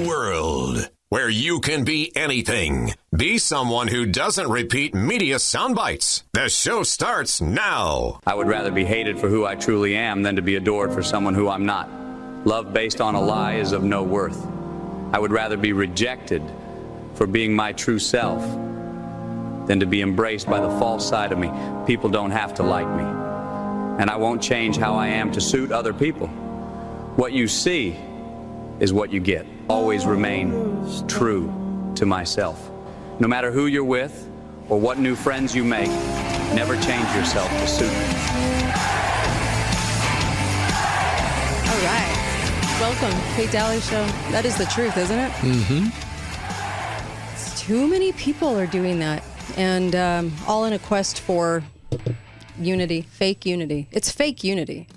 world where you can be anything. Be someone who doesn't repeat media sound bites. The show starts now. I would rather be hated for who I truly am than to be adored for someone who I'm not. Love based on a lie is of no worth. I would rather be rejected for being my true self than to be embraced by the false side of me. People don't have to like me. And I won't change how I am to suit other people. What you see is what you get. Always remain true to myself. No matter who you're with or what new friends you make, never change yourself to suit me. All right. Welcome, Kate Daly Show. That is the truth, isn't it? Mm-hmm. It's too many people are doing that, and all in a quest for unity, fake unity. It's fake unity.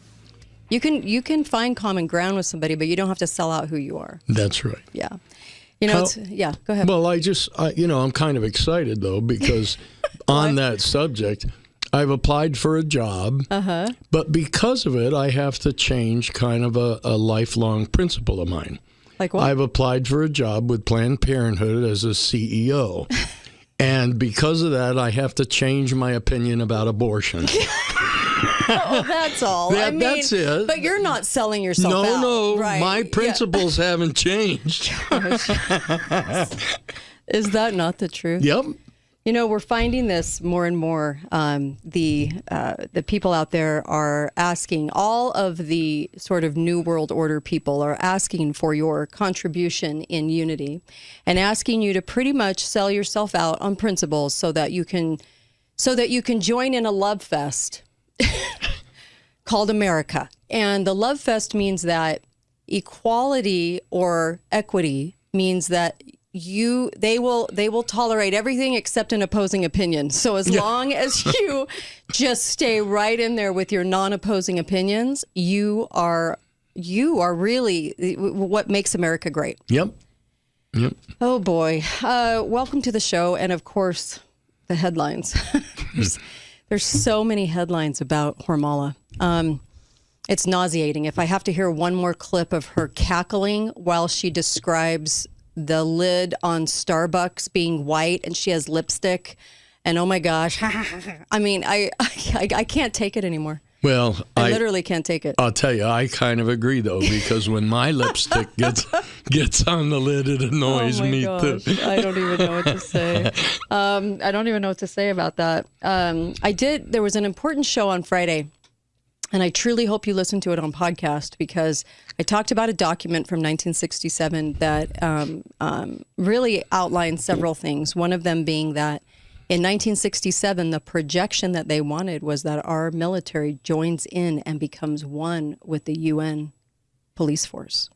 You can find common ground with somebody, but you don't have to sell out who you are. That's right. Yeah. You know, go ahead. Well, I'm kind of excited, though, because on that subject, I've applied for a job, but because of it, I have to change kind of a lifelong principle of mine. Like what? I've applied for a job with Planned Parenthood as a CEO, and because of that, I have to change my opinion about abortion. Oh, that's all. That's it. But you're not selling yourself out. No, right? my principles haven't changed. Is that not the truth? Yep. You know, we're finding this more and more. The people out there are asking, all of the sort of New World Order people are asking for your contribution in unity and asking you to pretty much sell yourself out on principles so that you can join in a love fest called America. And the love fest means that equality or equity means that they will tolerate everything except an opposing opinion. So as long as you just stay right in there with your non-opposing opinions, you are really what makes America great. Yep. Oh boy. Welcome to the show. And of course, the headlines. There's so many headlines about Hormala. It's nauseating. If I have to hear one more clip of her cackling while she describes the lid on Starbucks being white and she has lipstick, and oh my gosh, I mean, I can't take it anymore. Well, I literally can't take it. I'll tell you, I kind of agree though, because when my lipstick gets on the lid, it annoys me too. I don't even know what to say. I don't even know what to say about that. There was an important show on Friday, and I truly hope you listen to it on podcast, because I talked about a document from 1967 that really outlined several things. One of them being that in 1967, the projection that they wanted was that our military joins in and becomes one with the UN police force.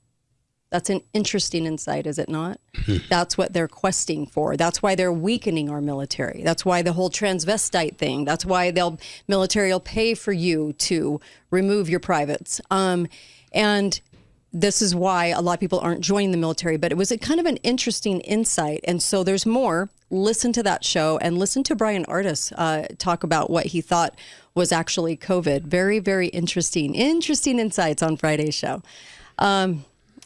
That's an interesting insight, is it not? That's what they're questing for. That's why they're weakening our military. That's why the whole transvestite thing. That's why military will pay for you to remove your privates. And this is why a lot of people aren't joining the military. But it was a kind of an interesting insight. And so there's more. Listen to that show and listen to Brian Artis talk about what he thought was actually COVID. Very, very interesting insights on Friday's show.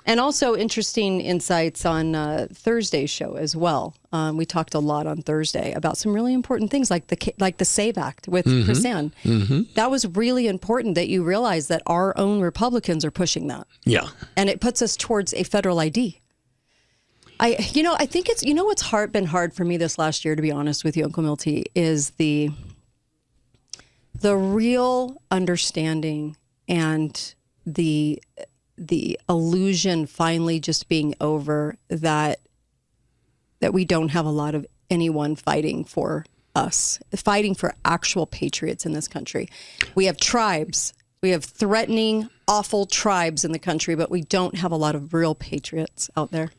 And also interesting insights on Thursday's show as well. We talked a lot on Thursday about some really important things like the SAVE Act with Chrisanne. That was really important that you realize that our own Republicans are pushing that. Yeah. And it puts us towards a federal ID. I think it's, what's been hard for me this last year, to be honest with you, Uncle Milty, is the real understanding and the illusion finally just being over that we don't have a lot of anyone fighting for us, fighting for actual patriots in this country. We have tribes. We have threatening, awful tribes in the country, but we don't have a lot of real patriots out there.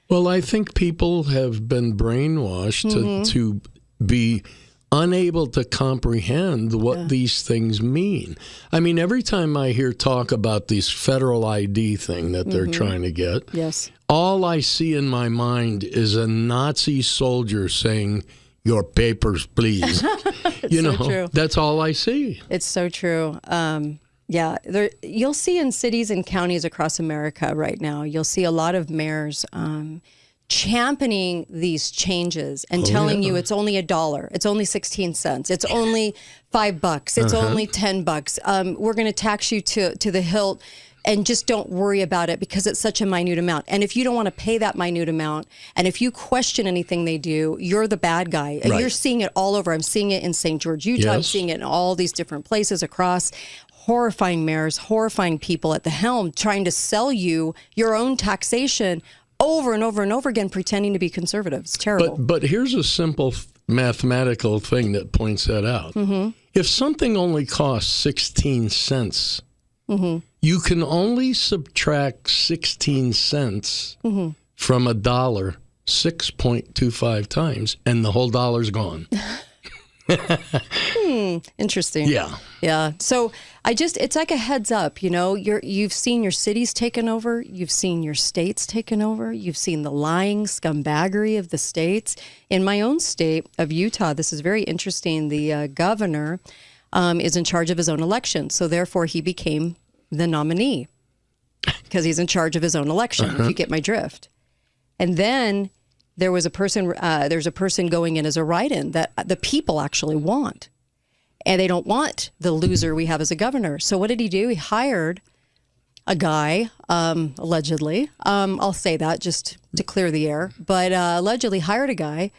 Well, I think people have been brainwashed to be unable to comprehend what these things mean. I mean, every time I hear talk about this federal ID thing that they're trying to get, all I see in my mind is a Nazi soldier saying, "Your papers, please." So true. That's all I see. It's so true. Yeah, you'll see in cities and counties across America right now, you'll see a lot of mayors championing these changes and telling you it's only $1, it's only 16 cents, it's only $5, it's only $10. We're going to tax you to the hilt, and just don't worry about it because it's such a minute amount. And if you don't want to pay that minute amount, and if you question anything they do, you're the bad guy. And you're seeing it all over. I'm seeing it in St. George, Utah. I'm seeing it in all these different places across. Horrifying mayors, horrifying people at the helm trying to sell you your own taxation over and over and over again, pretending to be conservative. It's terrible. But here's a simple mathematical thing that points that out. If something only costs 16 cents, you can only subtract 16 cents from $1 6.25 times, and the whole dollar's gone. Interesting. Yeah. So it's like a heads up, you've seen your cities taken over. You've seen your states taken over. You've seen the lying scumbaggery of the states. In my own state of Utah, this is very interesting. The governor is in charge of his own election. So therefore he became the nominee because he's in charge of his own election, if you get my drift. And then there's a person going in as a write-in that the people actually want. And they don't want the loser we have as a governor. So what did he do? He hired a guy, allegedly. I'll say that just to clear the air. But allegedly hired a guy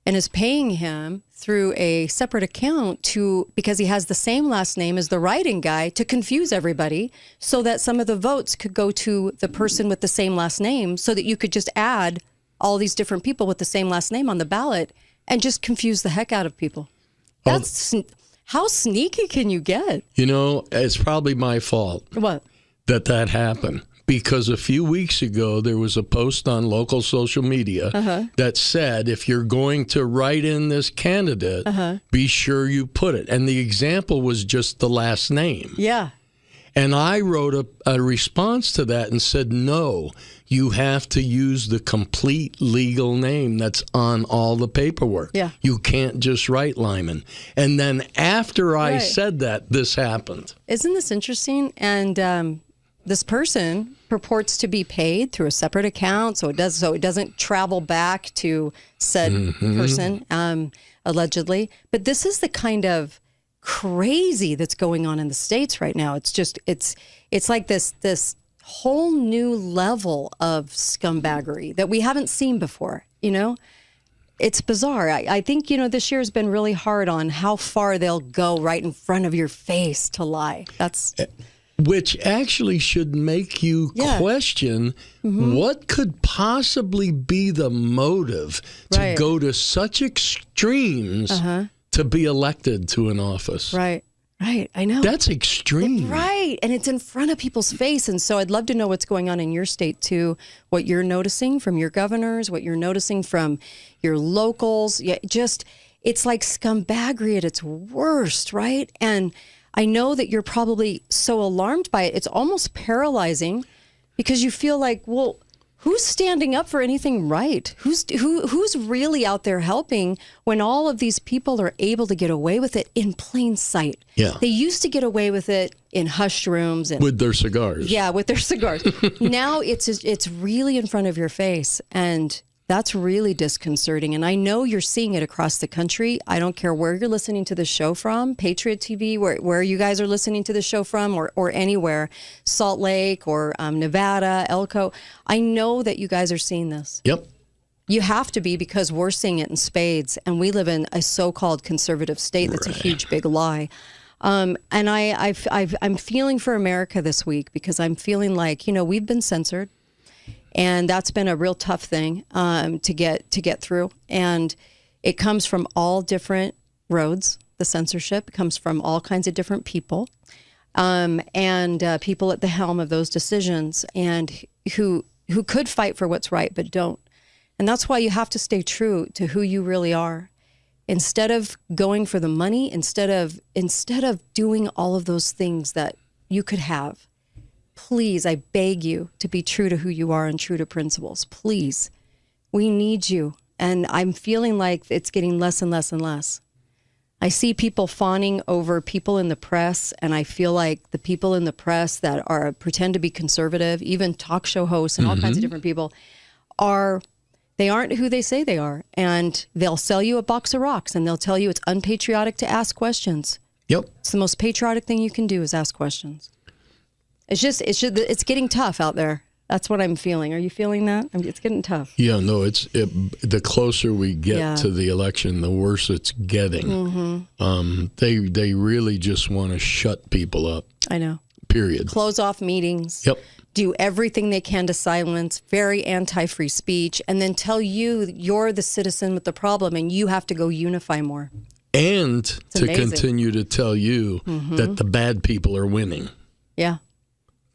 and is paying him through a separate account because he has the same last name as the write-in guy, to confuse everybody so that some of the votes could go to the person with the same last name, so that you could just add all these different people with the same last name on the ballot and just confuse the heck out of people. That's how sneaky can you get? It's probably my fault. What? That happened. Because a few weeks ago, there was a post on local social media that said, if you're going to write in this candidate, be sure you put it. And the example was just the last name. Yeah. And I wrote a response to that and said, no, you have to use the complete legal name that's on all the paperwork. Yeah. You can't just write Lyman. And then after I said that, this happened. Isn't this interesting? And this person purports to be paid through a separate account, so it doesn't travel back to said person, allegedly. But this is the kind of crazy that's going on in the States right now. It's like this whole new level of scumbaggery that we haven't seen before. It's bizarre. I think this year has been really hard on how far they'll go right in front of your face to lie. Which actually should make you question what could possibly be the motive to go to such extremes to be elected to an office. Right. I know. That's extreme. Right. And it's in front of people's face. And so I'd love to know what's going on in your state too, what you're noticing from your governors, what you're noticing from your locals. It's like scumbaggery at its worst, right? And I know that you're probably so alarmed by it. It's almost paralyzing because you feel like, well, who's standing up for anything right? Who's really out there helping when all of these people are able to get away with it in plain sight? Yeah. They used to get away with it in hushed rooms and with their cigars. Yeah, with their cigars. Now it's really in front of your face, and that's really disconcerting. And I know you're seeing it across the country. I don't care where you're listening to the show from, Patriot TV, where you guys are listening to the show from, or anywhere, Salt Lake or Nevada, Elko. I know that you guys are seeing this. Yep. You have to be, because we're seeing it in spades, and we live in a so-called conservative state that's a huge, big lie. And I'm feeling for America this week, because I'm feeling like, we've been censored. And that's been a real tough thing to get through. And it comes from all different roads. The censorship comes from all kinds of different people, and people at the helm of those decisions, and who could fight for what's right but don't. And that's why you have to stay true to who you really are. Instead of going for the money, instead of doing all of those things that you could have. Please, I beg you to be true to who you are and true to principles. Please. We need you. And I'm feeling like it's getting less and less and less. I see people fawning over people in the press, and I feel like the people in the press that are pretend to be conservative, even talk show hosts and all kinds of different people, they aren't who they say they are. And they'll sell you a box of rocks, and they'll tell you it's unpatriotic to ask questions. Yep. It's the most patriotic thing you can do is ask questions. It's getting tough out there. That's what I'm feeling. Are you feeling that? It's getting tough. Yeah, no, the closer we get to the election, the worse it's getting. They really just want to shut people up. I know. Period. Close off meetings. Yep. Do everything they can to silence, very anti-free speech, and then tell you you're the citizen with the problem and you have to go unify more. And to continue to tell you that the bad people are winning. Yeah.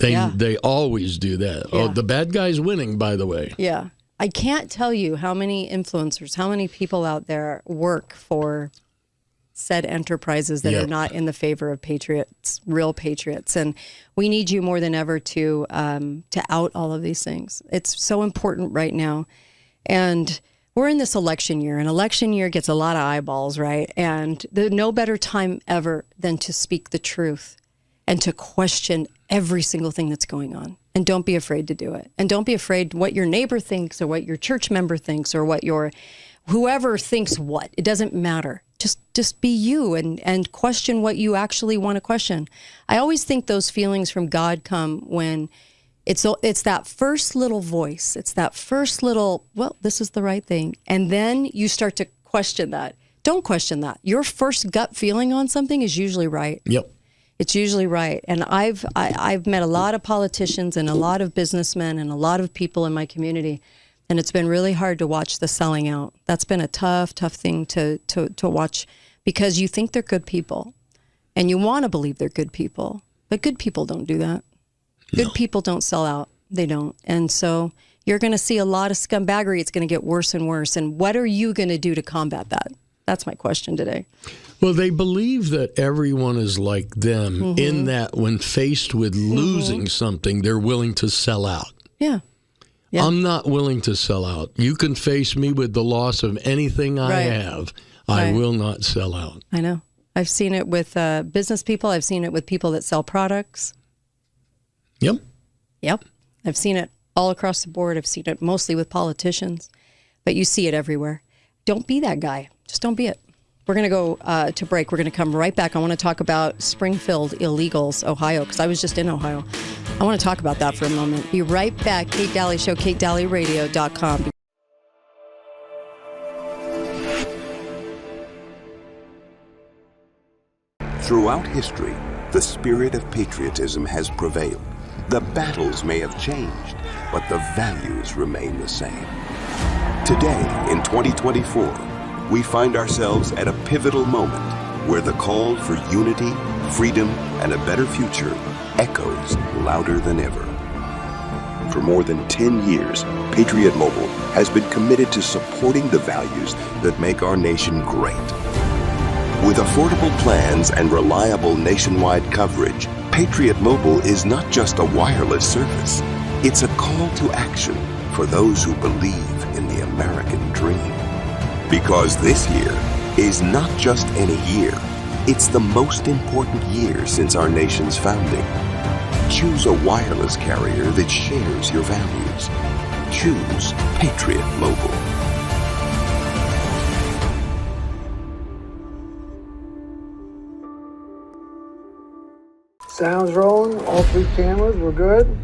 They always do that. Yeah. Oh, the bad guy's winning, by the way. Yeah. I can't tell you how many influencers, how many people out there work for said enterprises that are not in the favor of patriots, real patriots. And we need you more than ever to out all of these things. It's so important right now. And we're in this election year. An election year gets a lot of eyeballs, right? And there's no better time ever than to speak the truth and to question every single thing that's going on. And don't be afraid to do it. And don't be afraid what your neighbor thinks or what your church member thinks or what whoever thinks what. It doesn't matter. Just be you and question what you actually want to question. I always think those feelings from God come when it's that first little voice. It's that first little, well, this is the right thing. And then you start to question that. Don't question that. Your first gut feeling on something is usually right. Yep. It's usually right. And I've met a lot of politicians and a lot of businessmen and a lot of people in my community, and it's been really hard to watch the selling out. That's been a tough thing to watch because you think they're good people and you want to believe they're good people, but good people don't do that. Good people don't sell out. They don't. And so you're going to see a lot of scumbaggery. It's going to get worse and worse. And what are you going to do to combat that? That's my question today. Well, they believe that everyone is like them in that when faced with losing something, they're willing to sell out. Yeah. I'm not willing to sell out. You can face me with the loss of anything I have. I will not sell out. I know. I've seen it with business people. I've seen it with people that sell products. Yep. I've seen it all across the board. I've seen it mostly with politicians, but you see it everywhere. Don't be that guy. Just don't be it. We're going to go to break. We're going to come right back. I want to talk about Springfield illegals, Ohio, because I was just in Ohio. I want to talk about that for a moment. Be right back. Kate Daly Show, KateDalyRadio.com. Throughout history, the spirit of patriotism has prevailed. The battles may have changed, but the values remain the same. Today, in 2024, we find ourselves at a pivotal moment where the call for unity, freedom, and a better future echoes louder than ever. For more than 10 years, Patriot Mobile has been committed to supporting the values that make our nation great. With affordable plans and reliable nationwide coverage, Patriot Mobile is not just a wireless service. It's a call to action for those who believe in the American dream. Because this year is not just any year, it's the most important year since our nation's founding. Choose a wireless carrier that shares your values. Choose Patriot Mobile. Sounds rolling. All 3 cameras. We're good.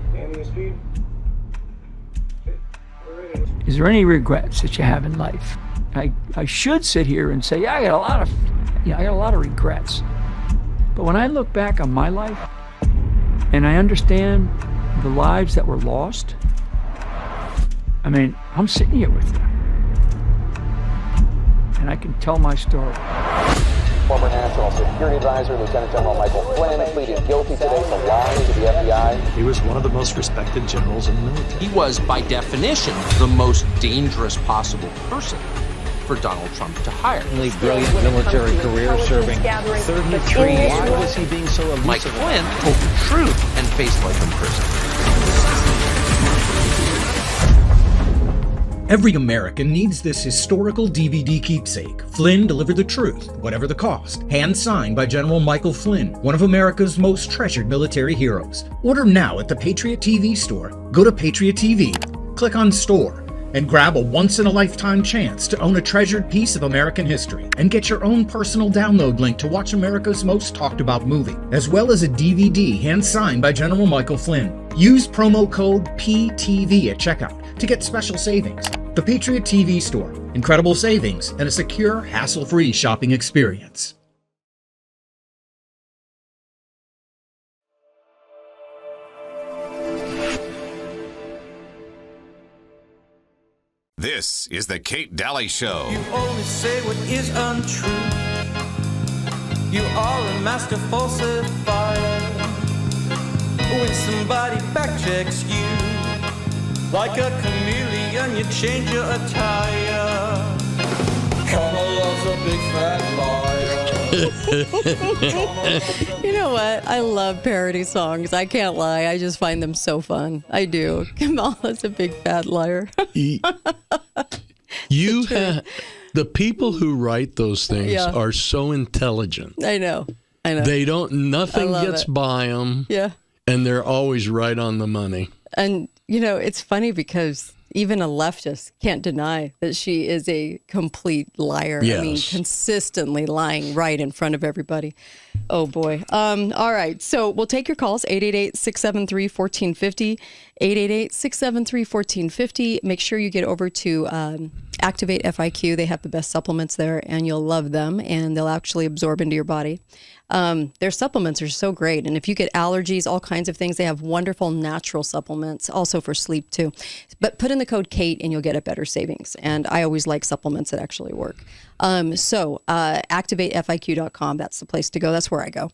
Is there any regrets that you have in life? I should sit here and say, yeah, I got a lot of regrets. But when I look back on my life and I understand the lives that were lost, I mean, I'm sitting here with you. And I can tell my story. Former National Security Advisor, Lieutenant General Michael Flynn, pleaded guilty today for lying to the FBI. He was one of the most respected generals in the military. He was, by definition, the most dangerous possible person for Donald Trump to hire. Really brilliant military career, serving 33 years. Why was he being so elusive? Mike Flynn told the truth and faced life in prison. Every American needs this historical DVD keepsake. Flynn delivered the truth, whatever the cost. Hand signed by General Michael Flynn, one of America's most treasured military heroes. Order now at the Patriot TV store. Go to Patriot TV, click on Store, and grab a once-in-a-lifetime chance to own a treasured piece of American history, and get your own personal download link to watch America's most talked-about movie, as well as a DVD hand-signed by General Michael Flynn. Use promo code PTV at checkout to get special savings. The Patriot TV store. Incredible savings and a secure, hassle-free shopping experience. This is the Kate Daly Show. You only say what is untrue. You are a master falsifier. When somebody fact checks you, like a chameleon, you change your attire. Kamala's a big fat liar. You know what? I love parody songs. I can't lie. I just find them so fun. I do. Kamala's a big fat liar. The people who write those things are so intelligent. I know. They don't, nothing gets by them. Yeah. And they're always right on the money. And, you know, it's funny because even a leftist can't deny that she is a complete liar. Yes. I mean, consistently lying right in front of everybody. Oh, boy. All right. So we'll take your calls, 888-673-1450, 888-673-1450. Make sure you get over to Activate FIQ. They have the best supplements there, and you'll love them, and they'll actually absorb into your body. Their supplements are so great. And if you get allergies, all kinds of things, they have wonderful natural supplements, also for sleep too. But put in the code Kate and you'll get a better savings. And I always like supplements that actually work. ActivateFIQ.com, that's the place to go. That's where I go.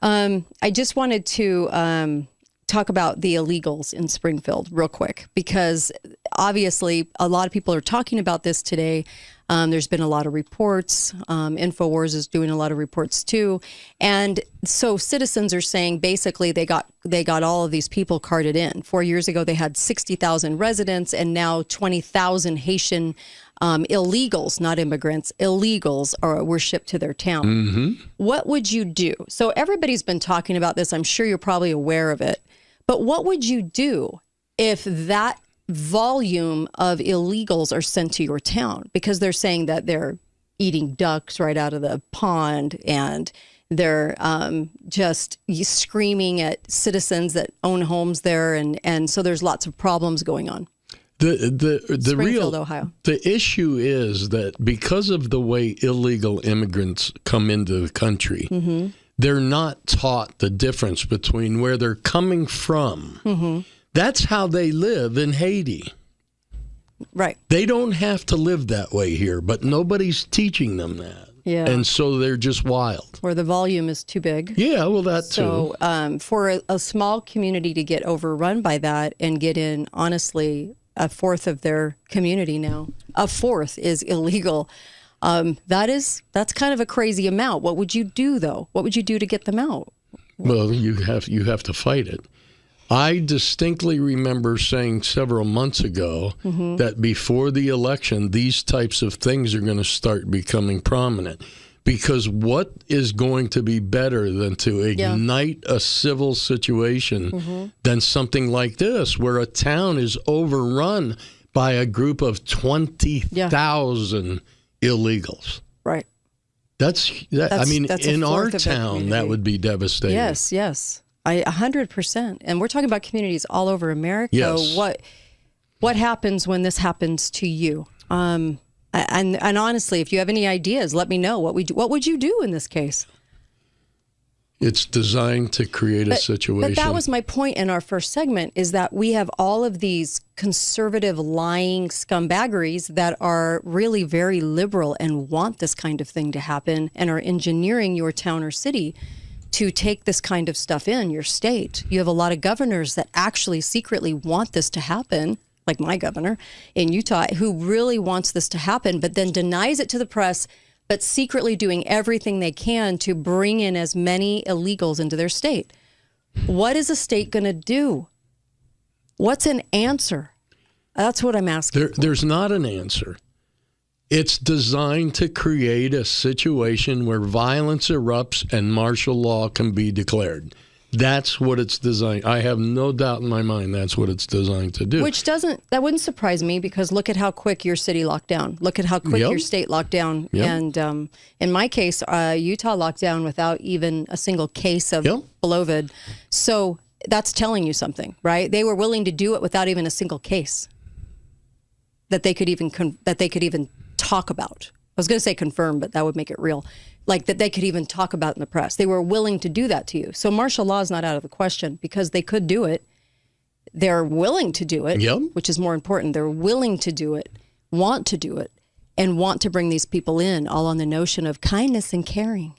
I just wanted to talk about the illegals in Springfield real quick, because obviously a lot of people are talking about this today. There's been a lot of reports. InfoWars is doing a lot of reports too. And so citizens are saying basically they got all of these people carted in. 4 years ago, they had 60,000 residents, and now 20,000 Haitian illegals, not immigrants, illegals were shipped to their town. Mm-hmm. What would you do? So everybody's been talking about this. I'm sure you're probably aware of it. But what would you do if that volume of illegals are sent to your town? Because they're saying that they're eating ducks right out of the pond, and they're just screaming at citizens that own homes there, and so there's lots of problems going on. The Springfield, Ohio. The issue is that because of the way illegal immigrants come into the country, mm-hmm. they're not taught the difference between where they're coming from. Mm-hmm. That's how they live in Haiti. Right. They don't have to live that way here, but nobody's teaching them that. Yeah. And so they're just wild. Or the volume is too big. Yeah, well, that too. So for a small community to get overrun by that and get in, honestly, a fourth of their community now, a fourth is illegal. That's kind of a crazy amount. What would you do, though? What would you do to get them out? Well, you have to fight it. I distinctly remember saying several months ago mm-hmm. that before the election, these types of things are going to start becoming prominent. Because what is going to be better than to ignite a civil situation mm-hmm. than something like this, where a town is overrun by a group of 20,000 illegals? Right. That's I mean, in our town, that would be devastating. Yes, yes. 100%. And we're talking about communities all over America. Yes. What happens when this happens to you? And honestly, if you have any ideas, let me know. What would you do in this case? It's designed to create a situation. But that was my point in our first segment, is that we have all of these conservative lying scumbaggeries that are really very liberal and want this kind of thing to happen and are engineering your town or city to take this kind of stuff in your state. You have a lot of governors that actually secretly want this to happen, like my governor in Utah, who really wants this to happen, but then denies it to the press, but secretly doing everything they can to bring in as many illegals into their state. What is a state going to do? What's an answer? That's what I'm asking. There's not an answer. It's designed to create a situation where violence erupts and martial law can be declared. That's what it's designed. I have no doubt in my mind that's what it's designed to do. That wouldn't surprise me, because look at how quick your city locked down. Look at how quick your state locked down. Yep. And in my case, Utah locked down without even a single case of beloved. So that's telling you something, right? They were willing to do it without even a single case that they could even talk about. I was going to say confirm, but that would make it real. Like that they could even talk about in the press. They were willing to do that to you. So martial law is not out of the question, because they could do it. They're willing to do it, which is more important. They're willing to do it, want to do it, and want to bring these people in, all on the notion of kindness and caring.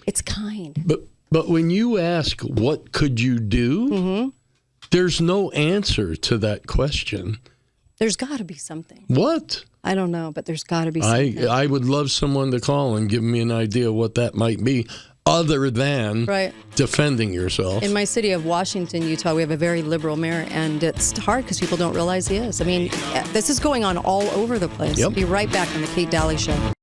It's kind. But when you ask, what could you do? There's no answer to that question. There's got to be something. What? I don't know, but there's got to be something. I would love someone to call and give me an idea what that might be, other than defending yourself. In my city of Washington, Utah, we have a very liberal mayor, and it's hard because people don't realize he is. I mean, this is going on all over the place. Be right back on the Kate Daly Show.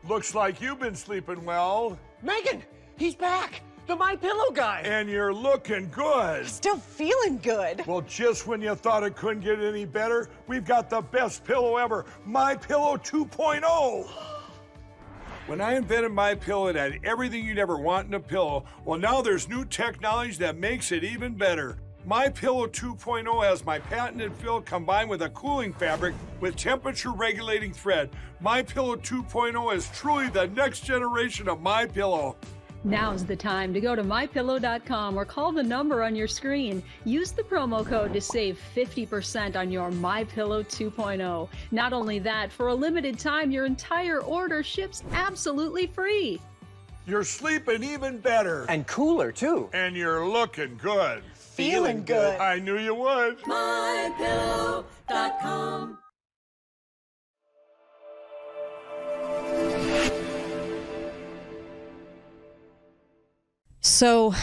Looks like you've been sleeping well. Megan, he's back. The My Pillow guy. And you're looking good. Still feeling good. Well, just when you thought it couldn't get any better, we've got the best pillow ever, My Pillow 2.0. When I invented My Pillow, it had everything you'd ever want in a pillow. Well, now there's new technology that makes it even better. My Pillow 2.0 has my patented fill combined with a cooling fabric with temperature regulating thread. My Pillow 2.0 is truly the next generation of My Pillow. Now's the time to go to mypillow.com or call the number on your screen. Use the promo code to save 50% on your My Pillow 2.0. Not only that, for a limited time, your entire order ships absolutely free. You're sleeping even better. And cooler, too. And you're looking good. Feeling good. I knew you would. mypillow.com. So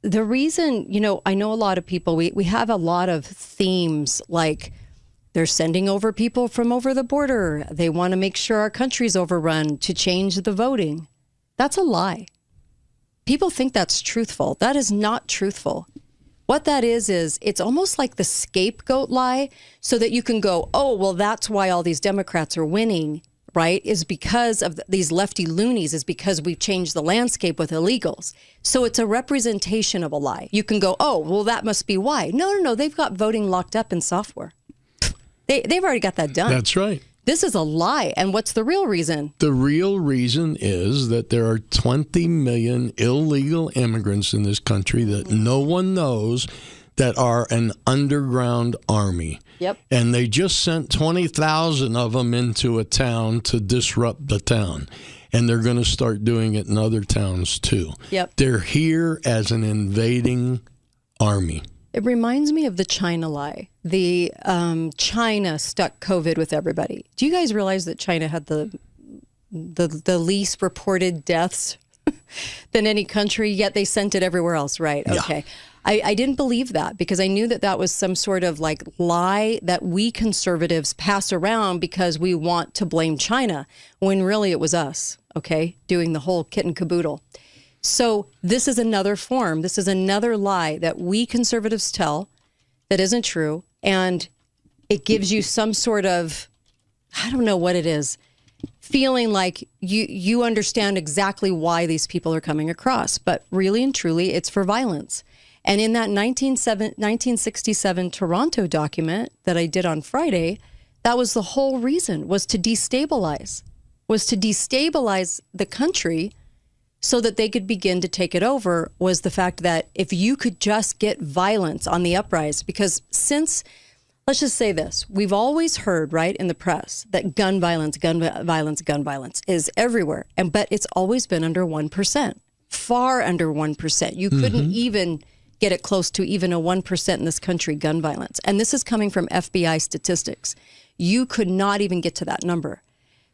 the reason, I know a lot of people, we have a lot of themes, like they're sending over people from over the border. They want to make sure our country's overrun to change the voting. That's a lie. People think that's truthful. That is not truthful. What that is it's almost like the scapegoat lie, so that you can go, oh, well, that's why all these Democrats are winning, right? Is because of these lefty loonies, is because we've changed the landscape with illegals. So it's a representation of a lie. You can go, oh, well, that must be why. No. They've got voting locked up in software. They've already got that done. That's right. This is a lie. And what's the real reason? The real reason is that there are 20 million illegal immigrants in this country that no one knows, that are an underground army. Yep. And they just sent 20,000 of them into a town to disrupt the town. And they're going to start doing it in other towns too. Yep. They're here as an invading army. It reminds me of the China lie. The China stuck COVID with everybody. Do you guys realize that China had the least reported deaths than any country, yet they sent it everywhere else, right? Okay. Yeah. I didn't believe that, because I knew that was some sort of like lie that we conservatives pass around because we want to blame China, when really it was us, okay, doing the whole kit and caboodle. So this is another form. This is another lie that we conservatives tell that isn't true. And it gives you some sort of, I don't know what it is, feeling like you understand exactly why these people are coming across. But really and truly, it's for violence. And in that 1967 Toronto document that I did on Friday, that was the whole reason, was to destabilize the country so that they could begin to take it over, was the fact that if you could just get violence on the uprise, because since, let's just say this, we've always heard, right, in the press that gun violence is everywhere. But it's always been under 1%, far under 1%. You couldn't even get it close to even a 1% in this country, gun violence. And this is coming from FBI statistics. You could not even get to that number.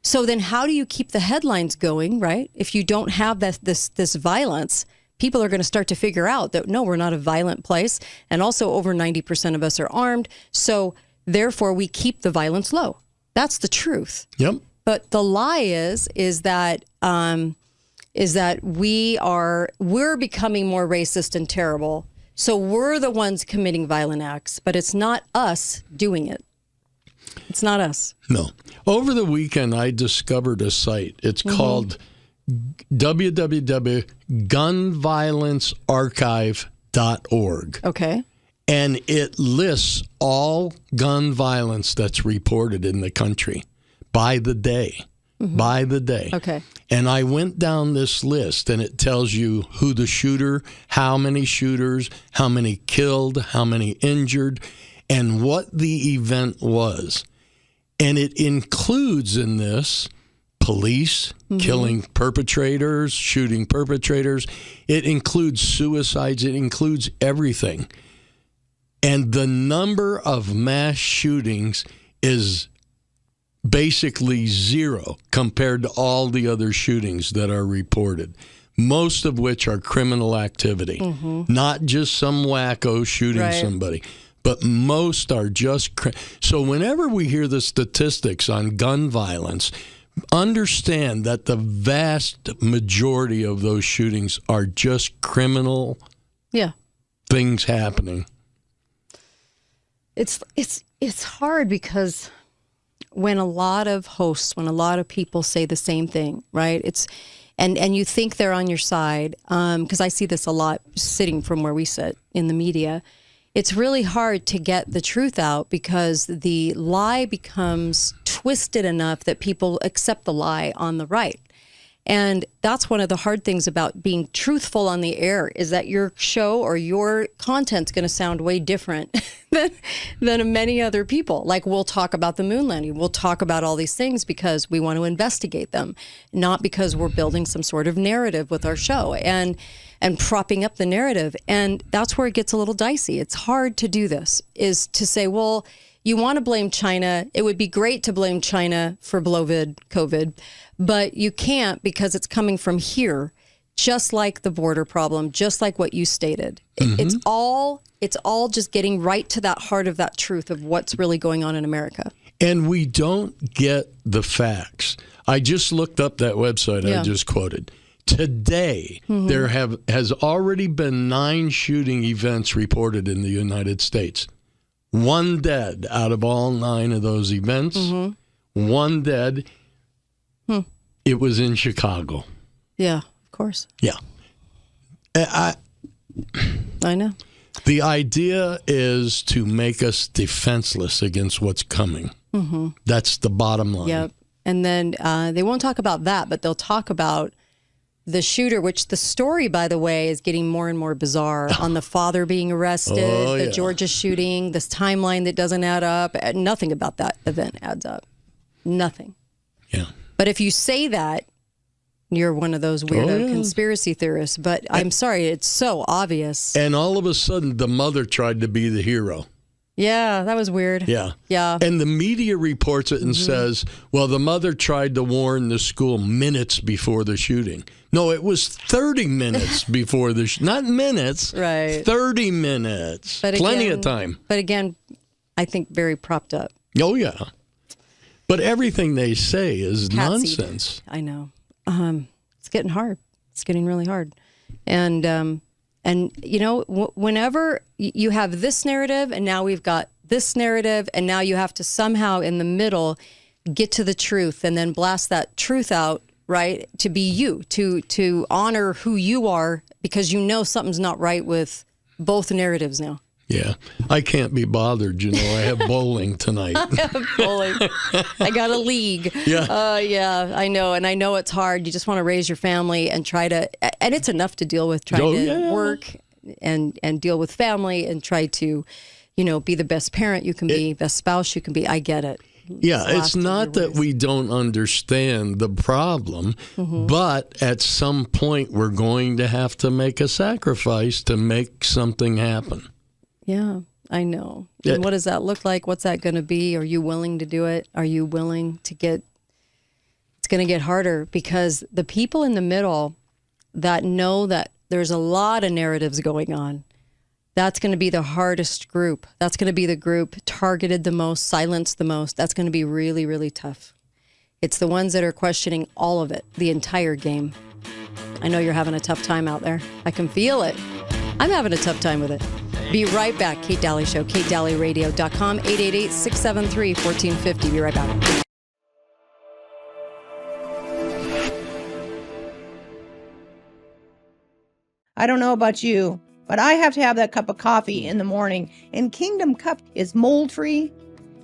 So then how do you keep the headlines going, right? If you don't have this violence, people are going to start to figure out that, no, we're not a violent place. And also over 90% of us are armed. So therefore, we keep the violence low. That's the truth. Yep. But the lie is that we're becoming more racist and terrible. So we're the ones committing violent acts, but it's not us doing it. It's not us. No. Over the weekend, I discovered a site. It's called www.gunviolencearchive.org. Okay. And it lists all gun violence that's reported in the country by the day. By the day. Okay. And I went down this list, and it tells you who the shooter, how many shooters, how many killed, how many injured, and what the event was. And it includes in this police killing perpetrators, shooting perpetrators. It includes suicides. It includes everything. And the number of mass shootings is basically zero compared to all the other shootings that are reported, most of which are criminal activity, not just some wacko shooting somebody, but most are just. So whenever we hear the statistics on gun violence, understand that the vast majority of those shootings are just criminal things happening. It's hard because when a lot of hosts, when a lot of people say the same thing, right? And you think they're on your side, because I see this a lot sitting from where we sit in the media. It's really hard to get the truth out because the lie becomes twisted enough that people accept the lie on the right. And that's one of the hard things about being truthful on the air is that your show or your content's going to sound way different than many other people. Like we'll talk about the moon landing. We'll talk about all these things because we want to investigate them, not because we're building some sort of narrative with our show and propping up the narrative. And that's where it gets a little dicey. It's hard to do this, is to say, well, you want to blame China. It would be great to blame China for COVID, but you can't because it's coming from here, just like the border problem, just like what you stated. It's all just getting right to that heart of that truth of what's really going on in America. And we don't get the facts. I just looked up that website I just quoted. Today, there has already been 9 shooting events reported in the United States. 1 dead out of all 9 of those events. 1 dead. It was in Chicago. Yeah, of course. Yeah. I know. The idea is to make us defenseless against what's coming. That's the bottom line. Yep. And then they won't talk about that, but they'll talk about the shooter, which the story, by the way, is getting more and more bizarre on the father being arrested, the Georgia shooting, this timeline that doesn't add up. Nothing about that event adds up. Nothing. Yeah. But if you say that, you're one of those weirdo conspiracy theorists. But I'm sorry, it's so obvious. And all of a sudden, the mother tried to be the hero. Yeah, that was weird. Yeah. Yeah. And the media reports it and says, well, the mother tried to warn the school minutes before the shooting. No, it was 30 minutes before the not minutes. Right. 30 minutes. But plenty of time. But again, I think very propped up. Oh, yeah. But everything they say is nonsense. I know. It's getting hard. It's getting really hard. And you know, whenever you have this narrative and now we've got this narrative and now you have to somehow in the middle get to the truth and then blast that truth out, right? To be you, to honor who you are because you know something's not right with both narratives now. Yeah. I can't be bothered. You know, I have bowling tonight. I have bowling. I got a league. Yeah. Yeah, I know. And I know it's hard. You just want to raise your family and try to, and it's enough to deal with trying to work and deal with family and try to, you know, be the best parent you can be, best spouse you can be. I get it. Yeah, it's not that we don't understand the problem, but at some point we're going to have to make a sacrifice to make something happen. Yeah, I know. And what does that look like? What's that going to be? Are you willing to do it? Are you willing to get going to get harder because the people in the middle that know that there's a lot of narratives going on, that's going to be the hardest group. That's going to be the group targeted the most, silenced the most. That's going to be really, really tough. It's the ones that are questioning all of it, the entire game. I know you're having a tough time out there. I can feel it. I'm having a tough time with it. Be right back. Kate Daly Show, KateDalyRadio.com, 888-673-1450. Be right back. I don't know about you, but I have to have that cup of coffee in the morning. And Kingdom Cup is mold-free,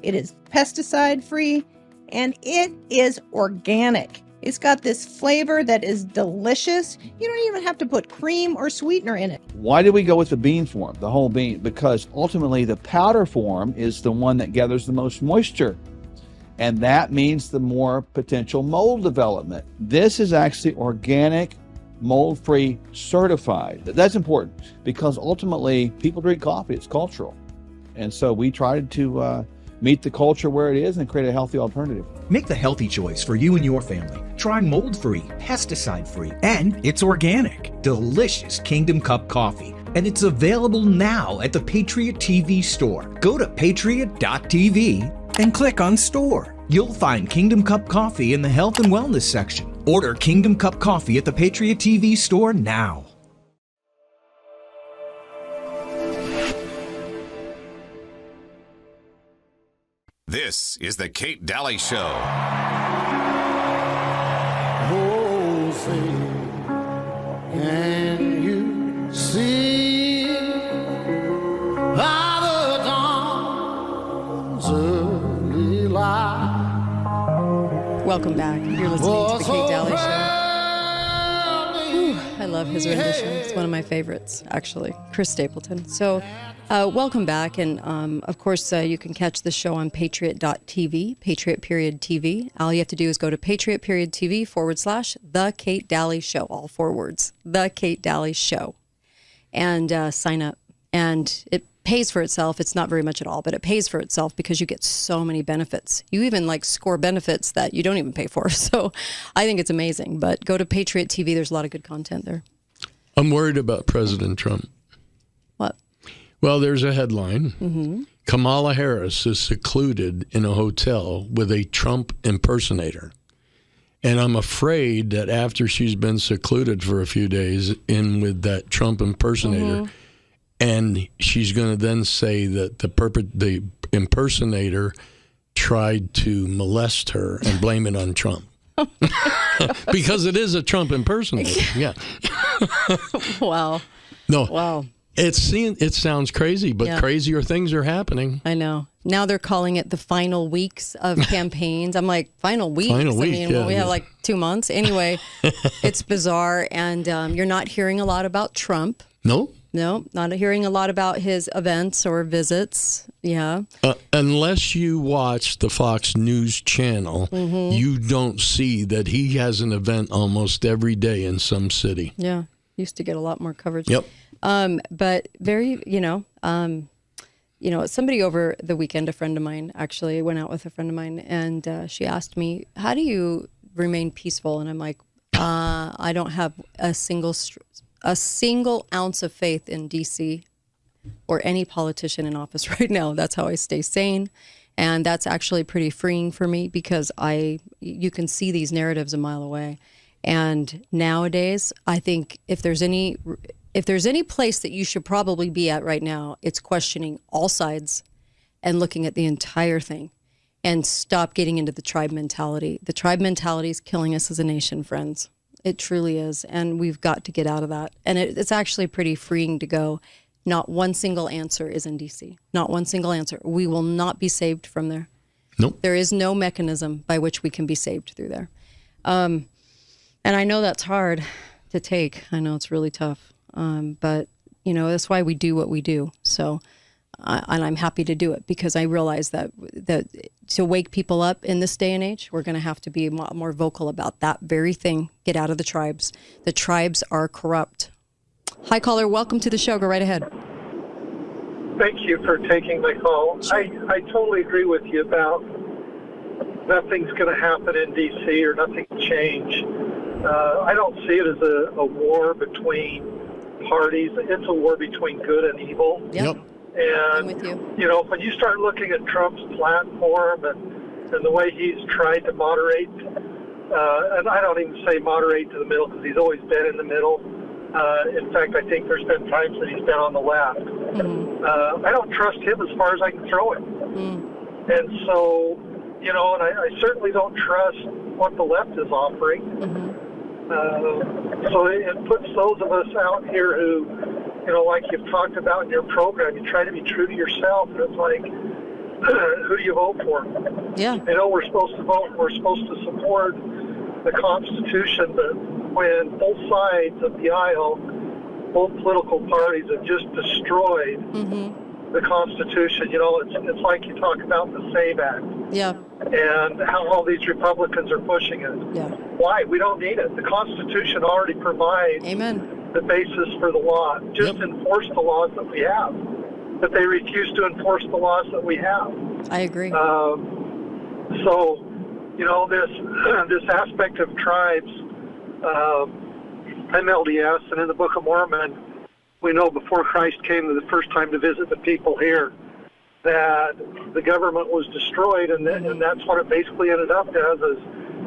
it is pesticide-free, and it is organic. It's got this flavor that is delicious. You don't even have to put cream or sweetener in it. Why did we go with the bean form, the whole bean? Because ultimately the powder form is the one that gathers the most moisture. And that means the more potential mold development. This is actually organic, mold-free, certified. That's important because ultimately people drink coffee. It's cultural. And so we tried to meet the culture where it is and create a healthy alternative. Make the healthy choice for you and your family. Try mold-free, pesticide-free, and it's organic. Delicious Kingdom Cup coffee. And it's available now at the Patriot TV store. Go to patriot.tv and click on store. You'll find Kingdom Cup coffee in the health and wellness section. Order Kingdom Cup coffee at the Patriot TV store now. This is the Kate Daly Show. Oh, say, can you see by the dawn's early light? Welcome back. You're listening to the Kate Daly Show. Ooh, I love his rendition. It's one of my favorites, actually. Chris Stapleton. So, welcome back. And, of course, you can catch the show on patriot.tv, patriot.tv. All you have to do is go to patriot.tv/ The Kate Daly Show, all 4 words, The Kate Daly Show, and sign up. And it pays for itself. It's not very much at all, but it pays for itself because you get so many benefits. You even score benefits that you don't even pay for. So I think it's amazing. But go to Patriot TV. There's a lot of good content there. I'm worried about President Trump. What? Well, there's a headline. Mm-hmm. Kamala Harris is secluded in a hotel with a Trump impersonator. And I'm afraid that after she's been secluded for a few days in with that Trump impersonator, and she's going to then say that the impersonator tried to molest her and blame it on Trump. Because it is a Trump impersonator. Yeah. Wow. No. Wow. It sounds crazy, but crazier things are happening. I know. Now they're calling it the final weeks of campaigns. I'm like, final weeks? Final week, I mean, we have 2 months. Anyway, it's bizarre. And you're not hearing a lot about Trump. No, not hearing a lot about his events or visits. Yeah. Unless you watch the Fox News channel, you don't see that he has an event almost every day in some city. Yeah. Used to get a lot more coverage. Yep. But very, somebody over the weekend, a friend of mine, actually went out with a friend of mine, and she asked me, how do you remain peaceful? And I'm like, I don't have a single ounce of faith in DC or any politician in office right now. That's how I stay sane. And that's actually pretty freeing for me because you can see these narratives a mile away. And nowadays, I think if there's any place that you should probably be at right now, it's questioning all sides and looking at the entire thing and stop getting into the tribe mentality. The tribe mentality is killing us as a nation, friends. It truly is. And we've got to get out of that. And it's actually pretty freeing to go. Not one single answer is in DC. Not one single answer. We will not be saved from there. Nope. There is no mechanism by which we can be saved through there. And I know that's hard to take. I know it's really tough. But, that's why we do what we do. So, and I'm happy to do it because I realize that to wake people up in this day and age, we're going to have to be more vocal about that very thing. Get out of the tribes. The tribes are corrupt. Hi, caller. Welcome to the show. Go right ahead. Thank you for taking my call. I totally agree with you about nothing's going to happen in D.C. or nothing will change. I don't see it as a war between parties. It's a war between good and evil. Yep. And, I'm with you. You know, when you start looking at Trump's platform and the way he's tried to moderate, and I don't even say moderate to the middle because he's always been in the middle. In fact, I think there's been times that he's been on the left. I don't trust him as far as I can throw it. And so, you know, and I certainly don't trust what the left is offering. So it puts those of us out here who, you know, like you've talked about in your program, you try to be true to yourself, and it's like, who do you vote for? Yeah. I know we're supposed to vote, we're supposed to support the Constitution, but when both sides of the aisle, both political parties have just destroyed the Constitution, you know, it's like you talk about the SAVE Act. Yeah. And how all these Republicans are pushing it. Yeah. Why? We don't need it. The Constitution already provides the basis for the law. Just enforce the laws that we have. But they refuse to enforce the laws that we have. I agree. So, you know, this aspect of tribes, I'm LDS, and in the Book of Mormon, we know before Christ came the first time to visit the people here, that the government was destroyed, and that's what it basically ended up as, is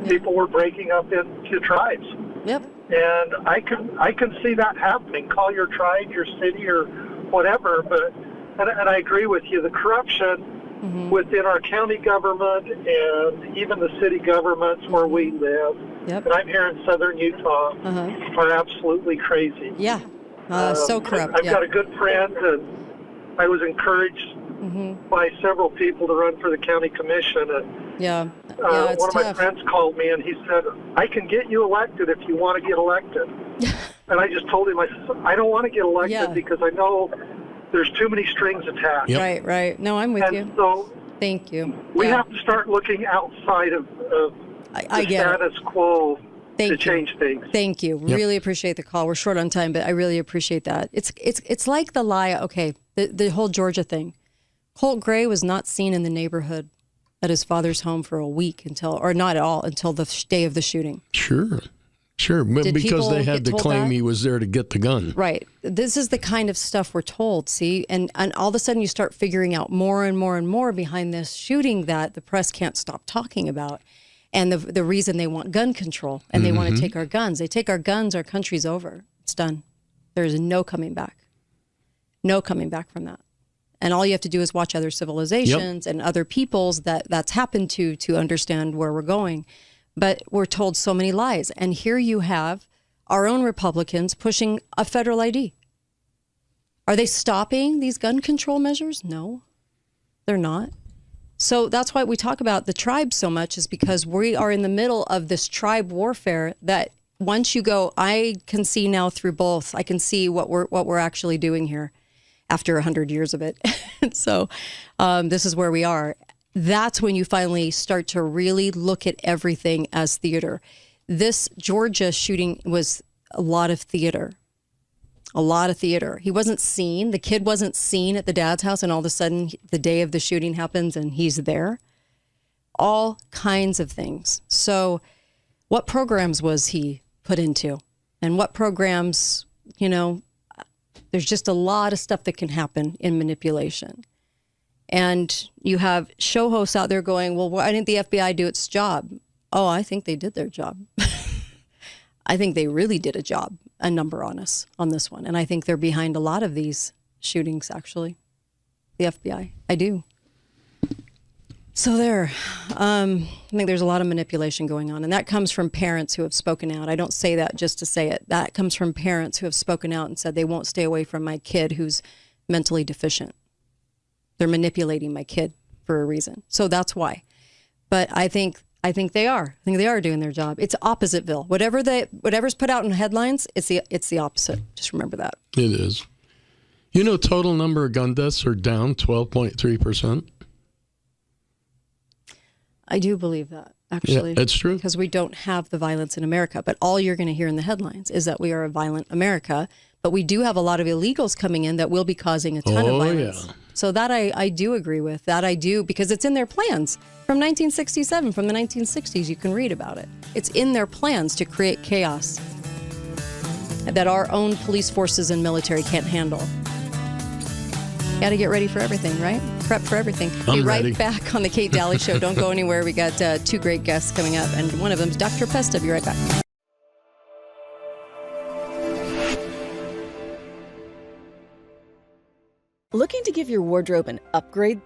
people were breaking up into tribes. Yep. And I can see that happening. Call your tribe, your city, or whatever. But and I agree with you. The corruption within our county government and even the city governments where we live, and I'm here in southern Utah, are absolutely crazy. Yeah. So corrupt. I've got a good friend, and I was encouraged by several people to run for the county commission. And it's one of my tough. friends called me and he said, I can get you elected if you want to get elected. And I just told him, I said, I don't want to get elected because I know there's too many strings attached. Right. No, I'm with you. So thank you. We have to start looking outside of the status quo to change things. Thank you. Really appreciate the call. We're short on time, but I really appreciate that. It's like the lie. Okay, the whole Georgia thing. Colt Gray was not seen in the neighborhood at his father's home for a week or not at all, until the day of the shooting. Sure. But because they had to claim he was there to get the gun. Right. This is the kind of stuff we're told, see? And all of a sudden you start figuring out more and more and more behind this shooting that the press can't stop talking about. And the reason they want gun control and they want to take our guns. They take our guns, our country's over. It's done. There's no coming back. No coming back from that. And all you have to do is watch other civilizations and other peoples that's happened to understand where we're going. But we're told so many lies. And here you have our own Republicans pushing a federal ID. Are they stopping these gun control measures? No, they're not. So that's why we talk about the tribes so much, is because we are in the middle of this tribe warfare that once you go, I can see now through both. I can see what we're actually doing here after 100 years of it. So this is where we are. That's when you finally start to really look at everything as theater. This Georgia shooting was a lot of theater. A lot of theater. He wasn't seen. The kid wasn't seen at the dad's house, and all of a sudden the day of the shooting happens and he's there. All kinds of things. So what programs was he put into? And what programs, there's just a lot of stuff that can happen in manipulation. And you have show hosts out there going, well, why didn't the FBI do its job? Oh, I think they did their job. I think they really did a number on us on this one. And I think they're behind a lot of these shootings, actually. The FBI. I do. So there. I think there's a lot of manipulation going on. And that comes from parents who have spoken out. I don't say that just to say it. That comes from parents who have spoken out and said they won't stay away from my kid who's mentally deficient. They're manipulating my kid for a reason. So that's why. But I think they are. I think they are doing their job. It's Oppositeville. Whatever's put out in headlines, it's the opposite. Just remember that. It is. Total number of gun deaths are down 12.3%. I do believe that, actually. Yeah, it's true. Because we don't have the violence in America. But all you're going to hear in the headlines is that we are a violent America But we do have a lot of illegals coming in that will be causing a ton of violence. Yeah. So that I do agree with. That I do, because it's in their plans. From 1967, from the 1960s, you can read about it. It's in their plans to create chaos that our own police forces and military can't handle. Got to get ready for everything, right? Prep for everything. Be right back on the Kate Daly Show. Don't go anywhere. We got two great guests coming up, and one of them is Dr. Pesta. Be right back. Looking to give your wardrobe an upgrade?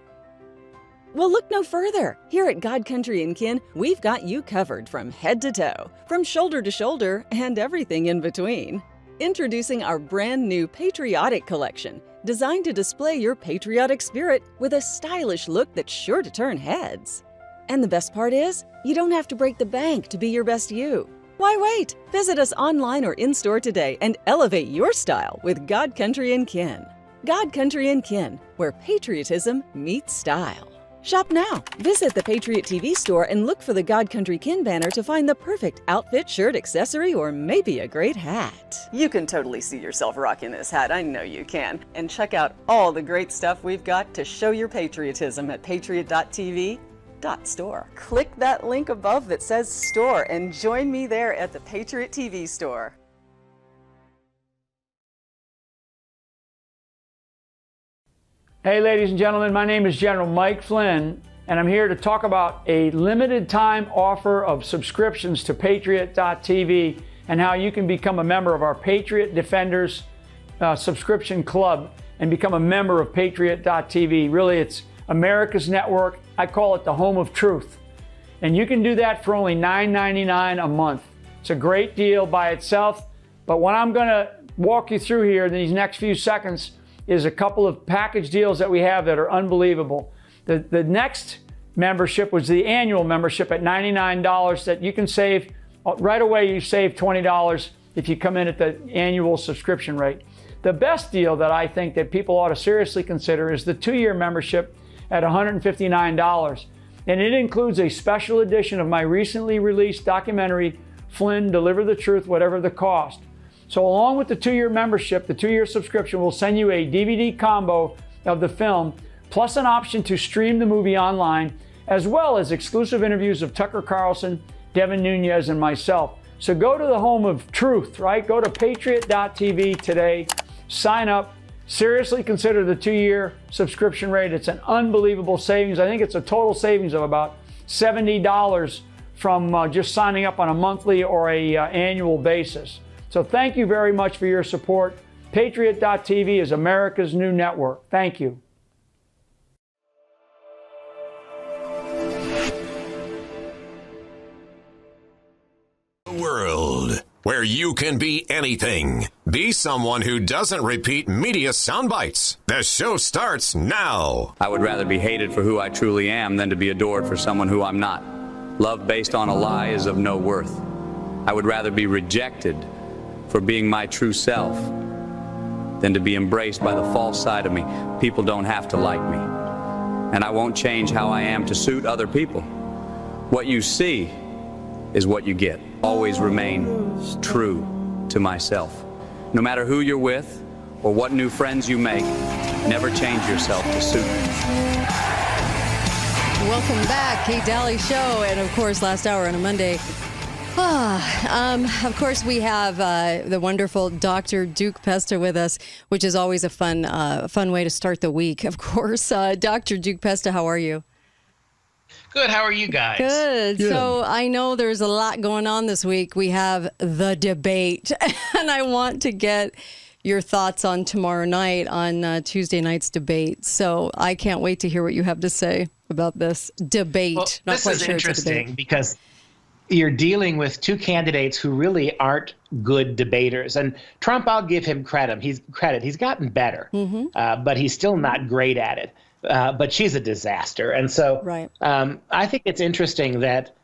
Well, look no further. Here at God Country & Kin, we've got you covered from head to toe, from shoulder to shoulder, and everything in between. Introducing our brand new Patriotic Collection, designed to display your patriotic spirit with a stylish look that's sure to turn heads. And the best part is, you don't have to break the bank to be your best you. Why wait? Visit us online or in-store today and elevate your style with God Country & Kin. God Country & Kin, where patriotism meets style. Shop now. Visit the Patriot TV store and look for the God Country Kin banner to find the perfect outfit, shirt, accessory, or maybe a great hat. You can totally see yourself rocking this hat. I know you can. And check out all the great stuff we've got to show your patriotism at patriot.tv.store. Click that link above that says store and join me there at the Patriot TV store. Hey, ladies and gentlemen, my name is General Mike Flynn, and I'm here to talk about a limited time offer of subscriptions to Patriot.tv and how you can become a member of our Patriot Defenders subscription club and become a member of Patriot.tv. Really, it's America's network. I call it the home of truth. And you can do that for only $9.99 a month. It's a great deal by itself, but what I'm going to walk you through here in these next few seconds is a couple of package deals that we have that are unbelievable. The next membership was the annual membership at $99 that you can save. Right away, you save $20 if you come in at the annual subscription rate. The best deal that I think that people ought to seriously consider is the 2-year membership at $159. And it includes a special edition of my recently released documentary, Flynn, Deliver the Truth, Whatever the Cost. So along with the 2-year membership, the 2-year subscription will send you a DVD combo of the film, plus an option to stream the movie online, as well as exclusive interviews of Tucker Carlson, Devin Nunes, and myself. So go to the home of truth, right? Go to Patriot.tv today, sign up, seriously consider the 2-year subscription rate. It's an unbelievable savings. I think it's a total savings of about $70 from just signing up on a monthly or a annual basis. So thank you very much for your support. Patriot.tv is America's new network. Thank you. World where you can be anything. Be someone who doesn't repeat media sound bites. The show starts now. I would rather be hated for who I truly am than to be adored for someone who I'm not. Love based on a lie is of no worth. I would rather be rejected for being my true self than to be embraced by the false side of me. People don't have to like me. And I won't change how I am to suit other people. What you see is what you get. Always remain true to myself. No matter who you're with or what new friends you make, never change yourself to suit me. Welcome back, Kate Daly Show, and of course, last hour on a Monday. Of course, we have the wonderful Dr. Duke Pesta with us, which is always a fun way to start the week. Of course, Dr. Duke Pesta, how are you? Good. How are you guys? Good. So I know there's a lot going on this week. We have the debate, and I want to get your thoughts on tomorrow night on Tuesday night's debate. So I can't wait to hear what you have to say about this debate. Well, Not this quite is sure interesting because you're dealing with two candidates who really aren't good debaters. And Trump, I'll give him credit. He's gotten better, but he's still not great at it. But she's a disaster. And so I think it's interesting that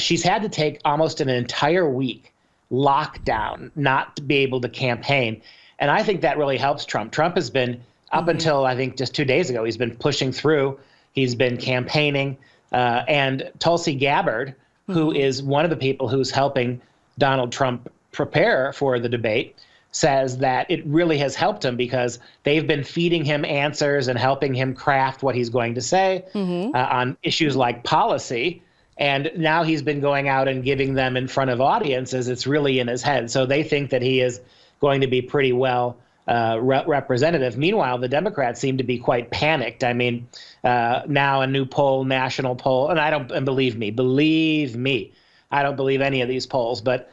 she's had to take almost an entire week lockdown not to be able to campaign. And I think that really helps Trump. Trump has been, up until I think just 2 days ago, he's been pushing through. He's been campaigning. And Tulsi Gabbard, who is one of the people who's helping Donald Trump prepare for the debate, says that it really has helped him because they've been feeding him answers and helping him craft what he's going to say on issues like policy. And now he's been going out and giving them in front of audiences. It's really in his head. So they think that he is going to be pretty well representative. Meanwhile, the Democrats seem to be quite panicked. I mean, now a new poll, national poll, and believe me, I don't believe any of these polls, but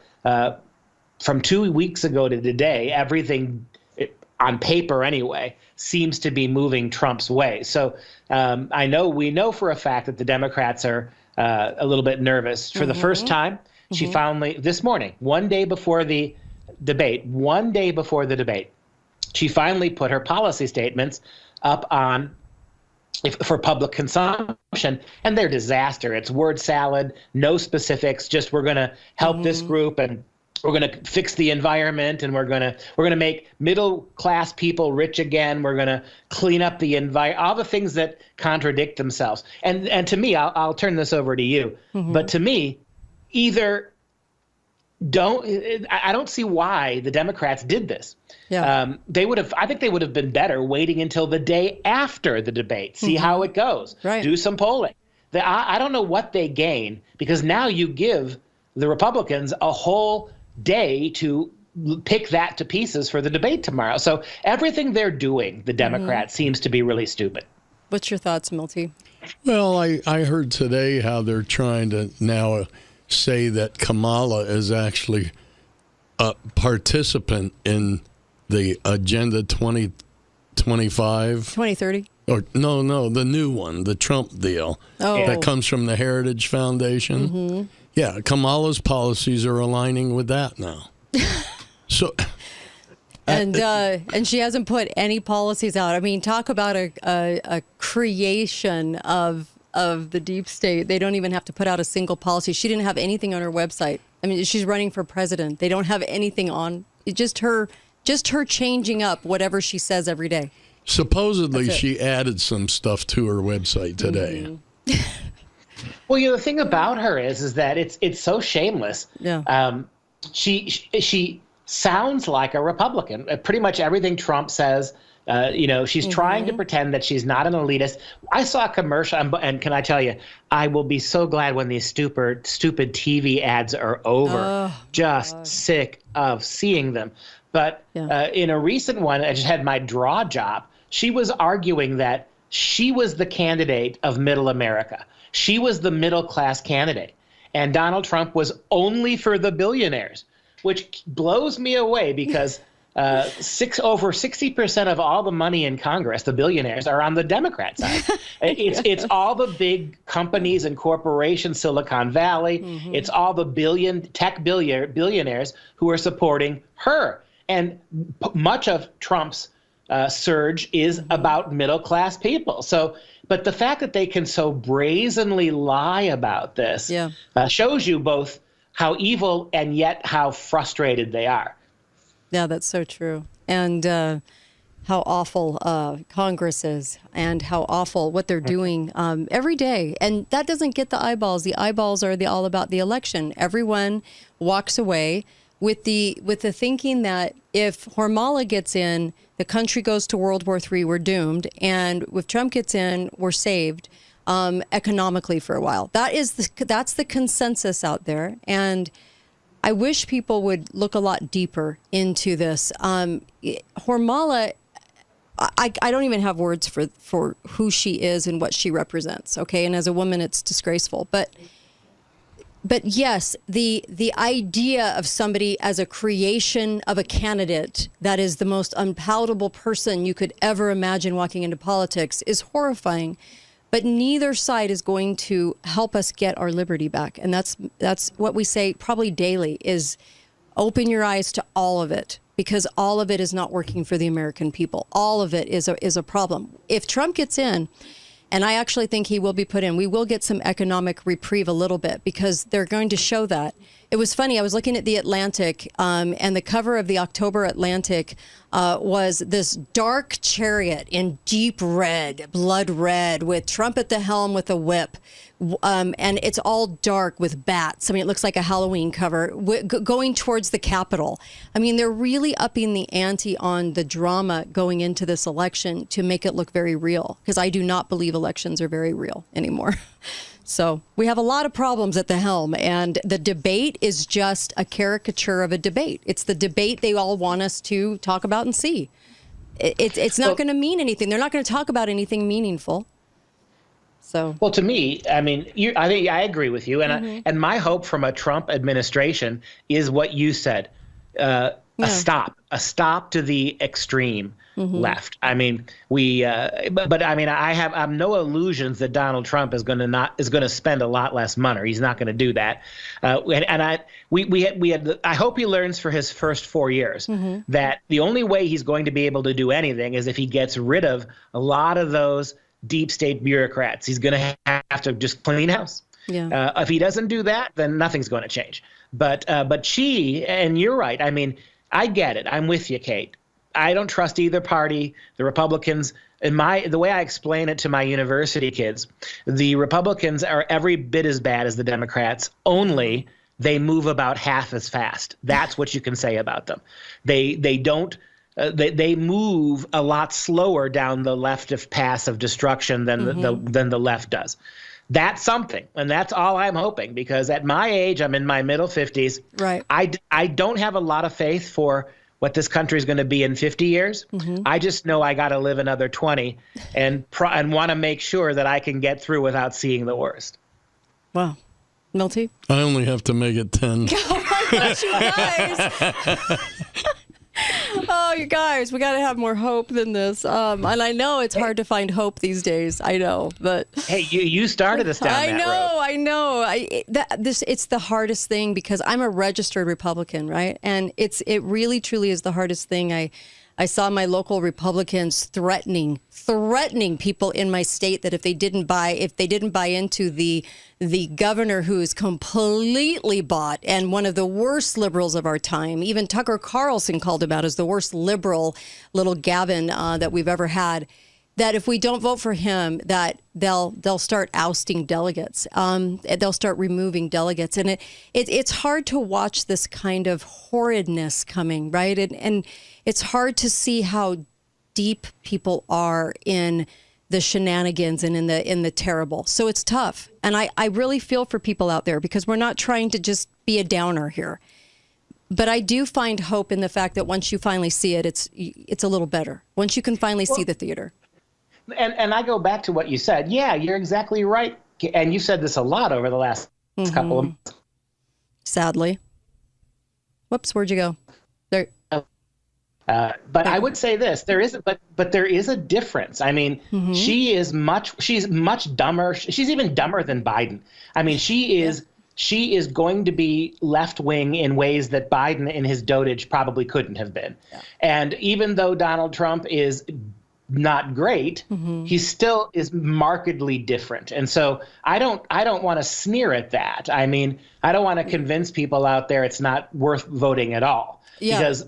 from 2 weeks ago to today, everything on paper anyway seems to be moving Trump's way. So we know for a fact that the Democrats are a little bit nervous. For the first time, she finally, this morning, one day before the debate, she finally put her policy statements up on for public consumption, and they're disaster. It's word salad, no specifics, just we're going to help this group, and we're going to fix the environment, and we're going to make middle class people rich again. We're going to clean up the environment, all the things that contradict themselves. And to me, I'll turn this over to you, but to me, I don't see why the Democrats did this. Yeah. I think they would have been better waiting until the day after the debate, see how it goes, do some polling. I don't know what they gain, because now you give the Republicans a whole day to pick that to pieces for the debate tomorrow. So everything they're doing, the Democrats, seems to be really stupid. What's your thoughts, Milty? Well, I heard today how they're trying to now say that Kamala is actually a participant in the Agenda 2025. 2030? Or no, the new one, the Trump deal that comes from the Heritage Foundation. Yeah, Kamala's policies are aligning with that now. So, and she hasn't put any policies out. I mean, talk about a creation of the deep state. They don't even have to put out a single policy. She didn't have anything on her website. I mean, she's running for president. They don't have anything on. It's just her changing up whatever she says every day. Supposedly, she added some stuff to her website today. Well, the thing about her is that it's so shameless. Yeah. She sounds like a Republican. Pretty much everything Trump says. She's trying to pretend that she's not an elitist. I saw a commercial, and can I tell you, I will be so glad when these stupid TV ads are over. Just sick of seeing them. But in a recent one, I just had my draw job. She was arguing that she was the candidate of middle America. She was the middle class candidate. And Donald Trump was only for the billionaires, which blows me away because over 60% of all the money in Congress, the billionaires, are on the Democrat side. It's all the big companies and corporations, Silicon Valley. It's all the tech billionaires who are supporting her. And much of Trump's surge is about middle-class people. But the fact that they can so brazenly lie about this shows you both how evil and yet how frustrated they are. Yeah, that's so true. And how awful Congress is, and how awful what they're doing every day. And that doesn't get the eyeballs. The eyeballs are all about the election. Everyone walks away with the thinking that if Hormala gets in, the country goes to World War III, we're doomed. And if Trump gets in, we're saved economically for a while. That's the consensus out there. And I wish people would look a lot deeper into this. Hormala, I don't even have words for who she is and what she represents. Okay, and as a woman, it's disgraceful. But yes, the idea of somebody as a creation of a candidate that is the most unpalatable person you could ever imagine walking into politics is horrifying. But neither side is going to help us get our liberty back. And that's what we say probably daily is open your eyes to all of it, because all of it is not working for the American people. All of it is a problem. If Trump gets in, and I actually think he will be put in, we will get some economic reprieve a little bit, because they're going to show that It was funny. I was looking at the Atlantic, and the cover of the October Atlantic was this dark chariot in deep red, blood red, with Trump at the helm with a whip. And it's all dark with bats. I mean, it looks like a Halloween cover going towards the Capitol. I mean, they're really upping the ante on the drama going into this election to make it look very real, because I do not believe elections are very real anymore. So we have a lot of problems at the helm, and the debate is just a caricature of a debate. It's the debate they all want us to talk about and see. It's not going to mean anything. They're not going to talk about anything meaningful. So, well, to me, I mean, I think I agree with you, and and my hope from a Trump administration is what you said: a stop to the extreme left. I mean, but I mean, I have no illusions that Donald Trump is going to spend a lot less money. He's not going to do that. I hope he learns for his first 4 years that the only way he's going to be able to do anything is if he gets rid of a lot of those deep state bureaucrats. He's going to have to just clean house. Yeah. If he doesn't do that, then nothing's going to change. But and you're right. I mean, I get it. I'm with you, Kate. I don't trust either party. The Republicans, the way I explain it to my university kids, the Republicans are every bit as bad as the Democrats, only they move about half as fast. That's what you can say about them. They don't. They move a lot slower down the left path of destruction than the left does. That's something, and that's all I'm hoping, because at my age, I'm in my middle 50s. Right. I don't have a lot of faith for what this country is going to be in 50 years. I just know I got to live another 20 and want to make sure that I can get through without seeing the worst. Wow. Milty? I only have to make it 10. Oh my gosh, you guys. Oh, you guys, we got to have more hope than this. And I know it's hard to find hope these days. I know, but hey, you started us down that road. I know. It's the hardest thing, because I'm a registered Republican, right? And it really truly is the hardest thing. I saw my local Republicans threatening people in my state that if they didn't buy into the governor who is completely bought and one of the worst liberals of our time. Even Tucker Carlson called him out as the worst liberal, little Gavin that we've ever had. That if we don't vote for him, that they'll start ousting delegates. They'll start removing delegates, and it's hard to watch this kind of horridness coming, right? And it's hard to see how deep people are in the shenanigans and in the terrible. So it's tough, and I really feel for people out there, because we're not trying to just be a downer here. But I do find hope in the fact that once you finally see it, it's a little better. Once you can finally see the theater. And I go back to what you said. Yeah, you're exactly right. And you said this a lot over the last couple of months. Sadly. Whoops, where'd you go? There. But I would say this: there is a difference. I mean, she's much dumber. She's even dumber than Biden. I mean, she is going to be left wing in ways that Biden in his dotage probably couldn't have been. Yeah. And even though Donald Trump is not great, he still is markedly different. And so I don't want to sneer at that. I mean, I don't want to convince people out there it's not worth voting at all. Because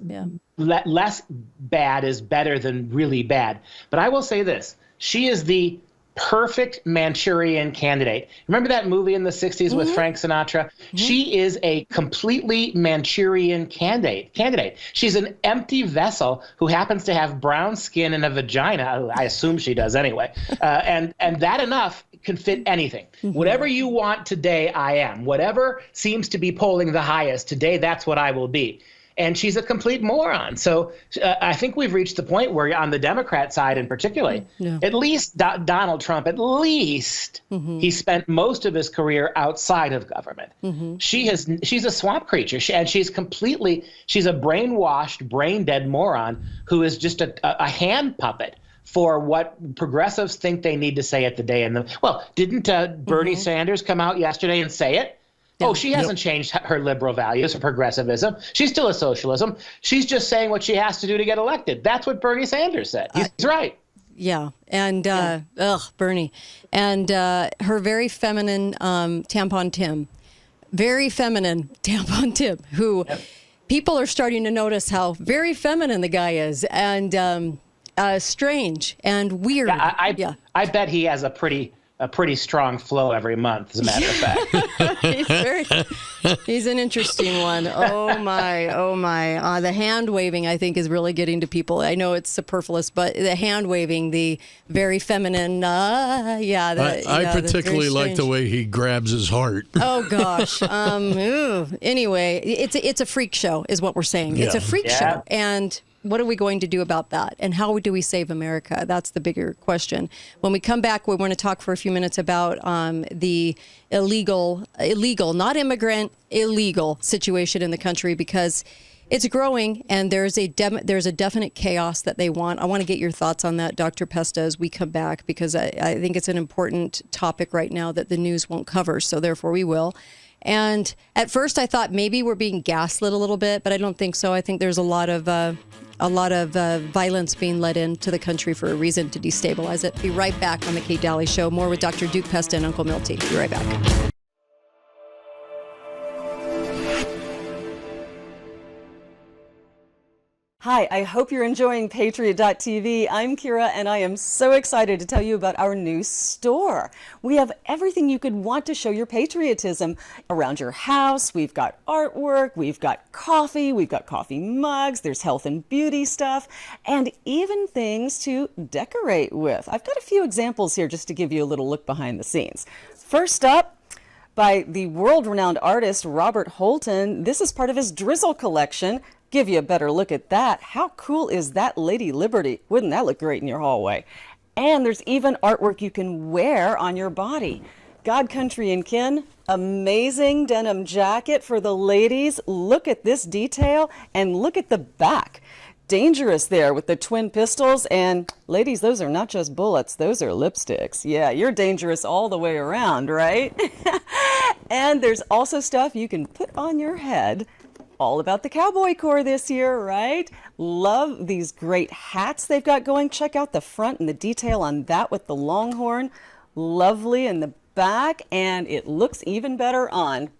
less bad is better than really bad. But I will say this: she is the perfect Manchurian candidate. Remember that movie in the 60s with Frank Sinatra? She is a completely Manchurian candidate. She's an empty vessel who happens to have brown skin and a vagina. I assume she does anyway. And that enough can fit anything. Whatever you want today, I am. Whatever seems to be polling the highest today, that's what I will be. And she's a complete moron. So I think we've reached the point where, on the Democrat side in particular, at least Donald Trump, he spent most of his career outside of government. She's a swamp creature. She's a brainwashed, brain-dead moron who is just a hand puppet for what progressives think they need to say at the day. Didn't Bernie Sanders come out yesterday and say it? Oh, she hasn't changed her liberal values or progressivism. She's still a socialism. She's just saying what she has to do to get elected. That's what Bernie Sanders said. He's right. Yeah. And, Bernie. And her very feminine tampon Tim very feminine tampon tip, who people are starting to notice how very feminine the guy is, and strange and weird. I bet he has a pretty strong flow every month, as a matter of fact. He's an interesting one. Oh my. The hand waving, I think, is really getting to people. I know it's superfluous, but the hand waving, the very feminine, I particularly like the way he grabs his heart. Oh gosh. Anyway, it's a freak show, is what we're saying. It's a freak show, and what are we going to do about that? And how do we save America? That's the bigger question. When we come back, we want to talk for a few minutes about the illegal, not immigrant, illegal situation in the country, because it's growing and there's a definite chaos that they want. I want to get your thoughts on that, Dr. Pesta, as we come back, because I think it's an important topic right now that the news won't cover. So therefore we will. And at first I thought maybe we're being gaslit a little bit, but I don't think so. I think there's a lot of violence being let into the country for a reason to destabilize it. Be right back on the Kate Daly Show. More with Dr. Duke Pesta and Uncle Milty. Be right back. Hi, I hope you're enjoying Patriot.tv. I'm Kira, and I am so excited to tell you about our new store. We have everything you could want to show your patriotism around your house. We've got artwork, we've got coffee mugs, there's health and beauty stuff, and even things to decorate with. I've got a few examples here just to give you a little look behind the scenes. First up, by the world-renowned artist Robert Holton, this is part of his Drizzle collection. Give you a better look at that. How cool is that Lady Liberty? Wouldn't that look great in your hallway? And there's even artwork you can wear on your body. God, Country, and Kin, amazing denim jacket for the ladies. Look at this detail and look at the back. Dangerous there with the twin pistols. And ladies, those are not just bullets, those are lipsticks. Yeah, you're dangerous all the way around, right? And there's also stuff you can put on your head. All about the cowboy core this year, right? Love these great hats they've got going. Check out the front and the detail on that with the longhorn. Lovely in the back, and it looks even better on.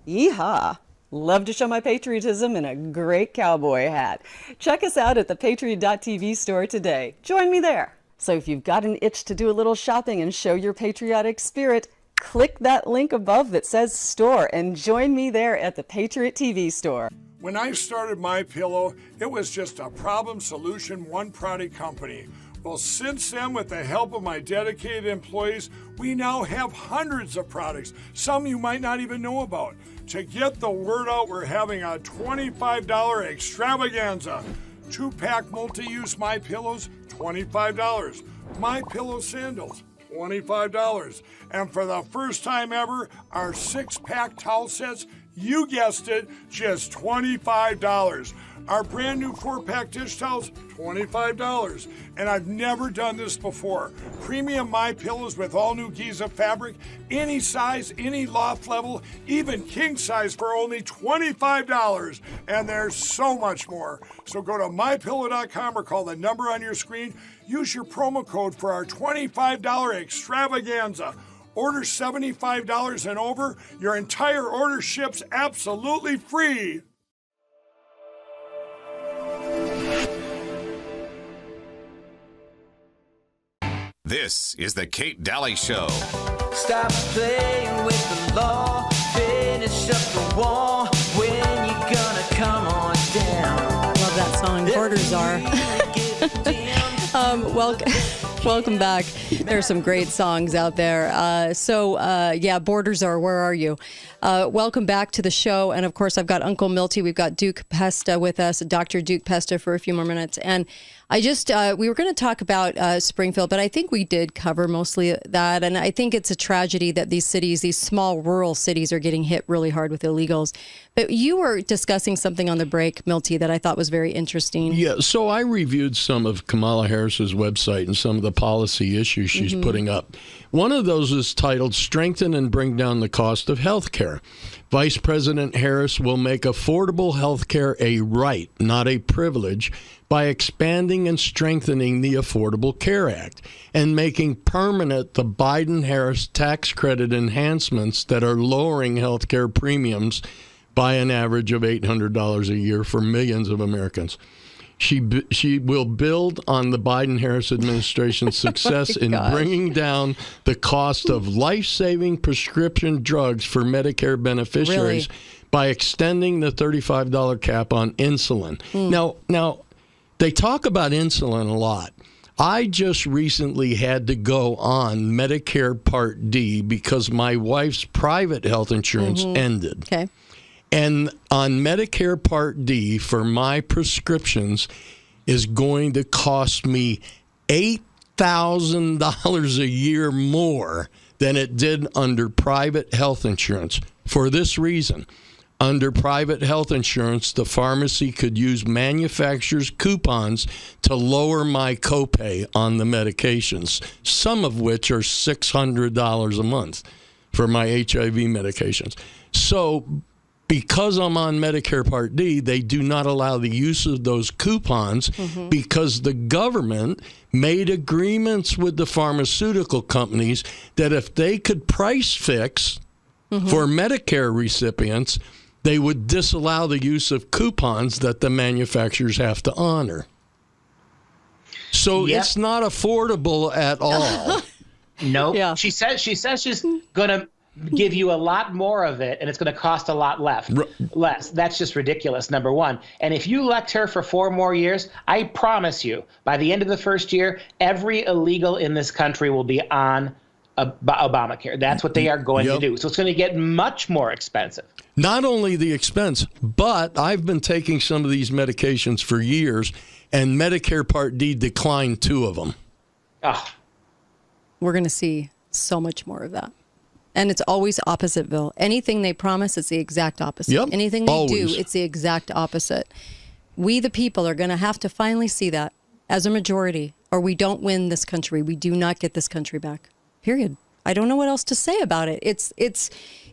Yeehaw! Love to show my patriotism in a great cowboy hat. Check us out at the Patriot.tv store today. Join me there. So if you've got an itch to do a little shopping and show your patriotic spirit, click that link above that says store and join me there at the Patriot TV store. When I started MyPillow, it was just a problem solution, one product company. Well, since then, with the help of my dedicated employees, we now have hundreds of products, some you might not even know about. To get the word out, we're having a $25 extravaganza. 2-pack multi-use MyPillows, $25. MyPillow sandals, $25. And for the first time ever, our 6-pack towel sets, you guessed it, just $25. Our brand new 4-pack dish towels, $25. And I've never done this before. Premium MyPillows with all new Giza fabric, any size, any loft level, even king size for only $25. And there's so much more. So go to MyPillow.com or call the number on your screen. Use your promo code for our $25 extravaganza. Order $75 and over. Your entire order ships absolutely free. This is the Kate Daly Show. Stop playing with the law. Finish up the war. When you gonna come on down? Love that song, Borders Are. Welcome back. There's some great songs out there. Borders Are, where are you? Welcome back to the show. And of course, I've got Uncle Milty. We've got Duke Pesta with us, Dr. Duke Pesta, for a few more minutes. And I just, we were going to talk about Springfield, but I think we did cover mostly that. And I think it's a tragedy that these cities, these small rural cities, are getting hit really hard with illegals. But you were discussing something on the break, Milty, that I thought was very interesting. Yeah, so I reviewed some of Kamala Harris's website and some of the policy issues she's putting up. One of those is titled Strengthen and Bring Down the Cost of Health Care. Vice President Harris will make affordable health care a right, not a privilege, by expanding and strengthening the Affordable Care Act and making permanent the Biden-Harris tax credit enhancements that are lowering health care premiums by an average of $800 a year for millions of Americans. She will build on the Biden-Harris administration's success in bringing down the cost of life-saving prescription drugs for Medicare beneficiaries by extending the $35 cap on insulin. Now, they talk about insulin a lot. I just recently had to go on Medicare Part D because my wife's private health insurance ended. Okay. And on Medicare Part D for my prescriptions is going to cost me $8,000 a year more than it did under private health insurance. For this reason, under private health insurance, the pharmacy could use manufacturers' coupons to lower my copay on the medications, some of which are $600 a month for my HIV medications. So because I'm on Medicare Part D, they do not allow the use of those coupons because the government made agreements with the pharmaceutical companies that if they could price fix for Medicare recipients, they would disallow the use of coupons that the manufacturers have to honor. So it's not affordable at all. Nope. Yeah. She says she's going to give you a lot more of it, and it's going to cost a lot less. That's just ridiculous, number one. And if you elect her for 4 more years, I promise you, by the end of the first year, every illegal in this country will be on Obamacare. That's what they are going to do. So it's going to get much more expensive. Not only the expense, but I've been taking some of these medications for years, and Medicare Part D declined 2 of them. We're going to see so much more of that. And it's always Oppositeville. Anything they promise, it's the exact opposite. Yep, anything they do, it's the exact opposite. We, the people, are going to have to finally see that as a majority, or we don't win this country. We do not get this country back. Period. I don't know what else to say about it. It's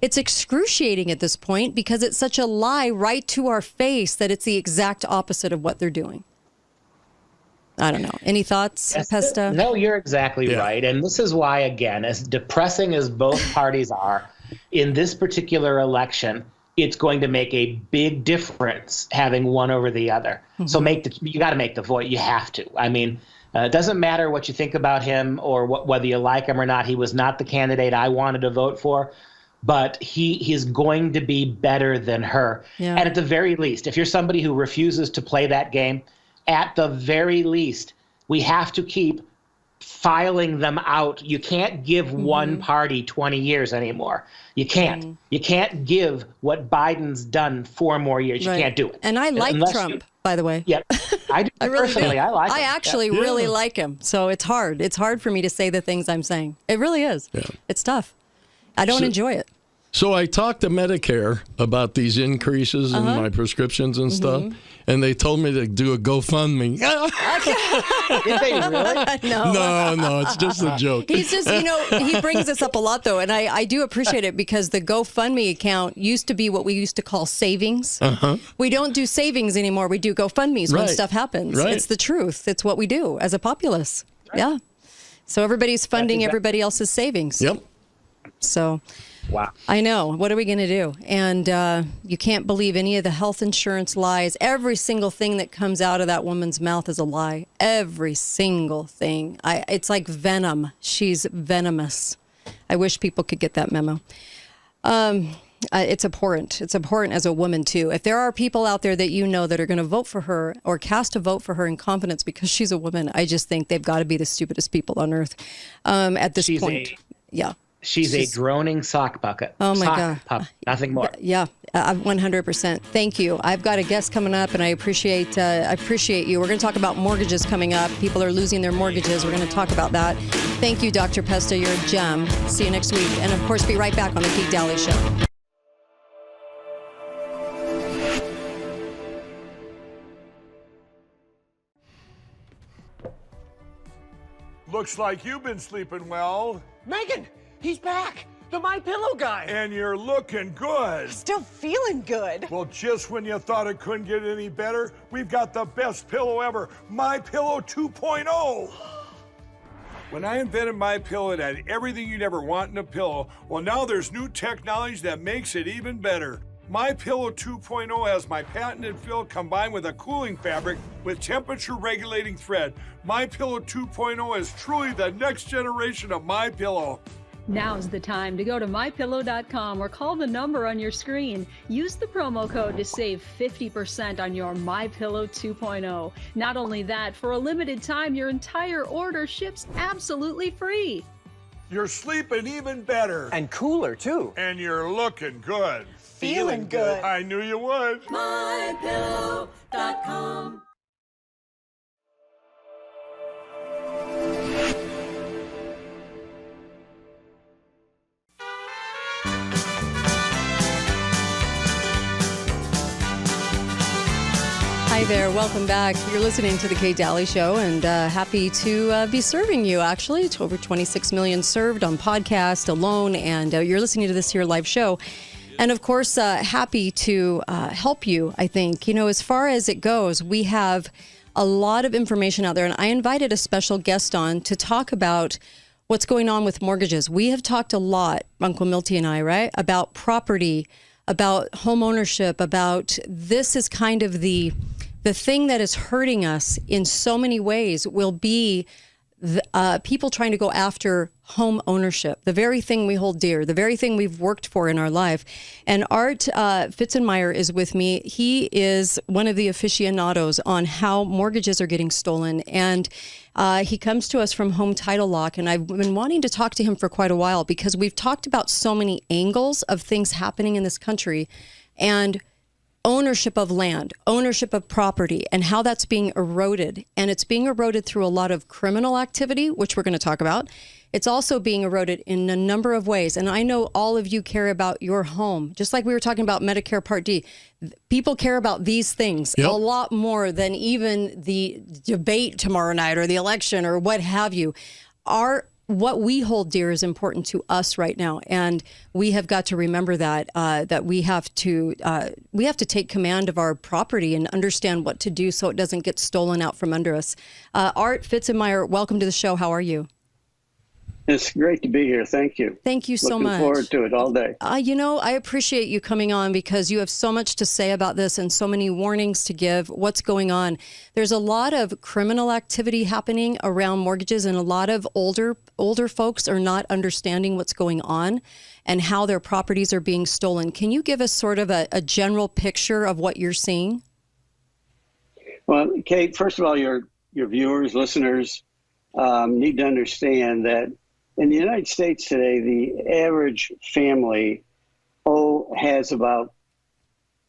excruciating at this point because it's such a lie right to our face that it's the exact opposite of what they're doing. I don't know. Any thoughts, Pesta? No, you're exactly right. And this is why, again, as depressing as both parties are, in this particular election, it's going to make a big difference having one over the other. So you got to make the vote. You have to. I mean, it doesn't matter what you think about him or whether you like him or not. He was not the candidate I wanted to vote for, but he is going to be better than her. Yeah. And at the very least, if you're somebody who refuses to play that game, at the very least, we have to keep filing them out. You can't give one party 20 years anymore. You can't. You can't give what Biden's done 4 more years. You can't do it. And I like Trump, by the way. Yep. I do I really personally. do. I like him. I actually really like him. So it's hard. It's hard for me to say the things I'm saying. It really is. Yeah. It's tough. I don't enjoy it. So I talked to Medicare about these increases in my prescriptions and stuff, and they told me to do a GoFundMe. Did they really? No, it's just a joke. He's just, he brings this up a lot, though, and I do appreciate it because the GoFundMe account used to be what we used to call savings. We don't do savings anymore. We do GoFundMes when stuff happens. It's the truth. It's what we do as a populace. Yeah. So everybody's funding everybody else's savings. Yep. So... Wow. I know. What are we going to do? And you can't believe any of the health insurance lies. Every single thing that comes out of that woman's mouth is a lie. Every single thing. It's like venom. She's venomous. I wish people could get that memo. It's abhorrent. It's abhorrent as a woman, too. If there are people out there that that are going to vote for her or cast a vote for her in confidence because she's a woman, I just think they've got to be the stupidest people on earth at this point. She's a droning sock bucket. Oh, my God. Pup, nothing more. Yeah, 100%. Thank you. I've got a guest coming up, and I appreciate you. We're going to talk about mortgages coming up. People are losing their mortgages. We're going to talk about that. Thank you, Dr. Pesta. You're a gem. See you next week. And, of course, be right back on The Pete Daly Show. looks like you've been sleeping well. Megan, he's back. The My Pillow guy. And you're looking good. Still feeling good. Well, just when you thought it couldn't get any better, we've got the best pillow ever, My Pillow 2.0. When I invented My Pillow, it had everything you'd ever want in a pillow. Well, now there's new technology that makes it even better. My Pillow 2.0 has my patented fill combined with a cooling fabric with temperature regulating thread. My Pillow 2.0 is truly the next generation of My Pillow. Now's the time to go to mypillow.com or call the number on your screen. Use the promo code to save 50% on your My Pillow 2.0. Not only that, for a limited time, your entire order ships absolutely free. You're sleeping even better. And cooler, too. And you're looking good. Feeling good. I knew you would. mypillow.com. Hi there, welcome back. You're listening to the Kate Daly Show, and happy to be serving you, actually. It's over 26 million served on podcast alone, and you're listening to this here live show. And of course, happy to help you, I think. You know, as far as it goes, we have a lot of information out there, and I invited a special guest on to talk about what's going on with mortgages. We have talked a lot, Uncle Milty and I, right, about property, about home ownership, about this is kind of the thing that is hurting us in so many ways will be people trying to go after home ownership, the very thing we hold dear, the very thing we've worked for in our life. And Art Fitzenmeyer is with me. He is one of the aficionados on how mortgages are getting stolen. And he comes to us from Home Title Lock. And I've been wanting to talk to him for quite a while because we've talked about so many angles of things happening in this country. And ownership of land, ownership of property, and how that's being eroded. And it's being eroded through a lot of criminal activity, which we're going to talk about. It's also being eroded in a number of ways. And I know all of you care about your home, just like we were talking about Medicare Part D. People care about these things a lot more than even the debate tomorrow night or the election or what have you. What we hold dear is important to us right now, and we have got to remember that we have to take command of our property and understand what to do so it doesn't get stolen out from under us. Art Fitzenmeyer, welcome to the show. How are you? It's great to be here. Thank you. Thank you so Looking much. forward to it all day. You know, I appreciate you coming on because you have so much to say about this and so many warnings to give. What's going on? There's a lot of criminal activity happening around mortgages, and a lot of older folks are not understanding what's going on and how their properties are being stolen. Can you give us sort of a general picture of what you're seeing? Well, Kate, first of all, your viewers, listeners need to understand that in the United States today, the average family has about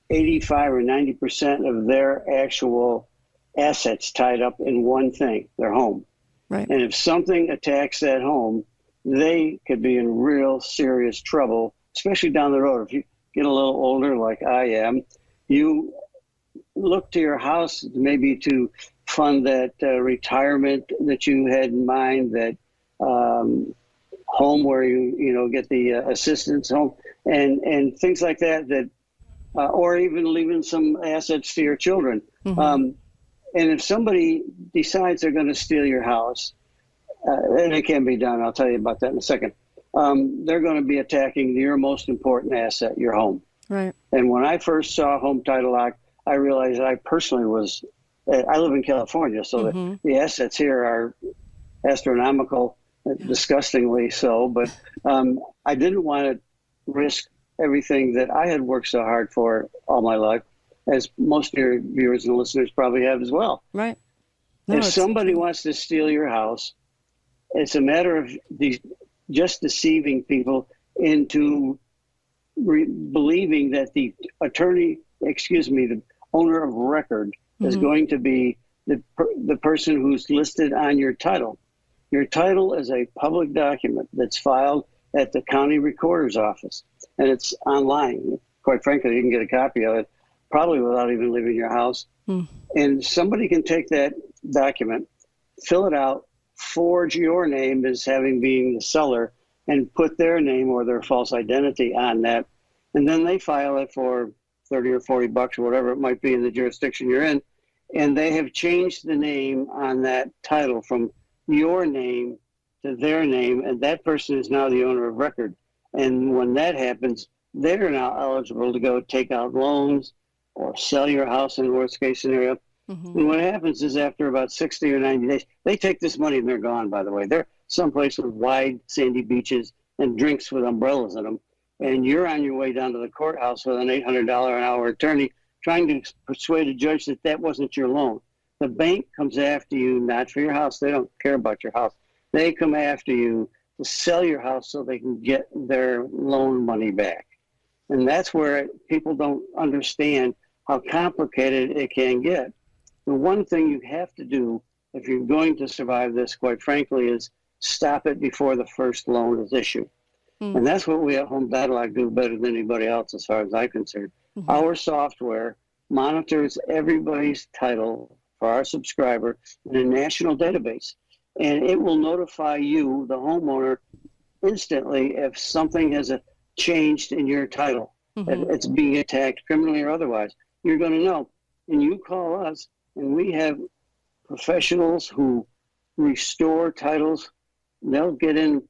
85 or 90% of their actual assets tied up in one thing, their home. Right. And if something attacks that home, they could be in real serious trouble, especially down the road. If you get a little older like I am, you look to your house maybe to fund that retirement that you had in mind, that home where you get the assistance home and things like that or even leaving some assets to your children. And if somebody decides they're going to steal your house, and it can be done, I'll tell you about that in a second, they're going to be attacking your most important asset, your home. Right. And when I first saw Home Title Lock, I realized I personally I live in California, so the assets here are astronomical, disgustingly so, but I didn't want to risk everything that I had worked so hard for all my life, as most of your viewers and listeners probably have as well. Right. If somebody wants to steal your house, it's a matter of just deceiving people into believing that the owner of record is going to be the person who's listed on your title. Your title is a public document that's filed at the county recorder's office, and it's online. Quite frankly, you can get a copy of it probably without even leaving your house. And somebody can take that document, fill it out, forge your name as having being the seller and put their name or their false identity on that. And then they file it for 30 or 40 bucks or whatever it might be in the jurisdiction you're in. And they have changed the name on that title from your name to their name. And that person is now the owner of record. And when that happens, they're now eligible to go take out loans or sell your house in the worst case scenario. Mm-hmm. And what happens is after about 60 or 90 days, they take this money and they're gone, by the way. They're someplace with wide sandy beaches and drinks with umbrellas in them. And you're on your way down to the courthouse with an $800 an hour attorney trying to persuade a judge that that wasn't your loan. The bank comes after you, not for your house. They don't care about your house. They come after you to sell your house so they can get their loan money back. And that's where people don't understand how complicated it can get. The one thing you have to do if you're going to survive this, quite frankly, is stop it before the first loan is issued. Mm. And that's what we at Home Dialogue do better than anybody else as far as I'm concerned. Mm-hmm. Our software monitors everybody's title for our subscriber in a national database. And it will notify you, the homeowner, instantly if something has changed in your title. Mm-hmm. It's being attacked criminally or otherwise. You're going to know. And you call us, and we have professionals who restore titles. They'll get in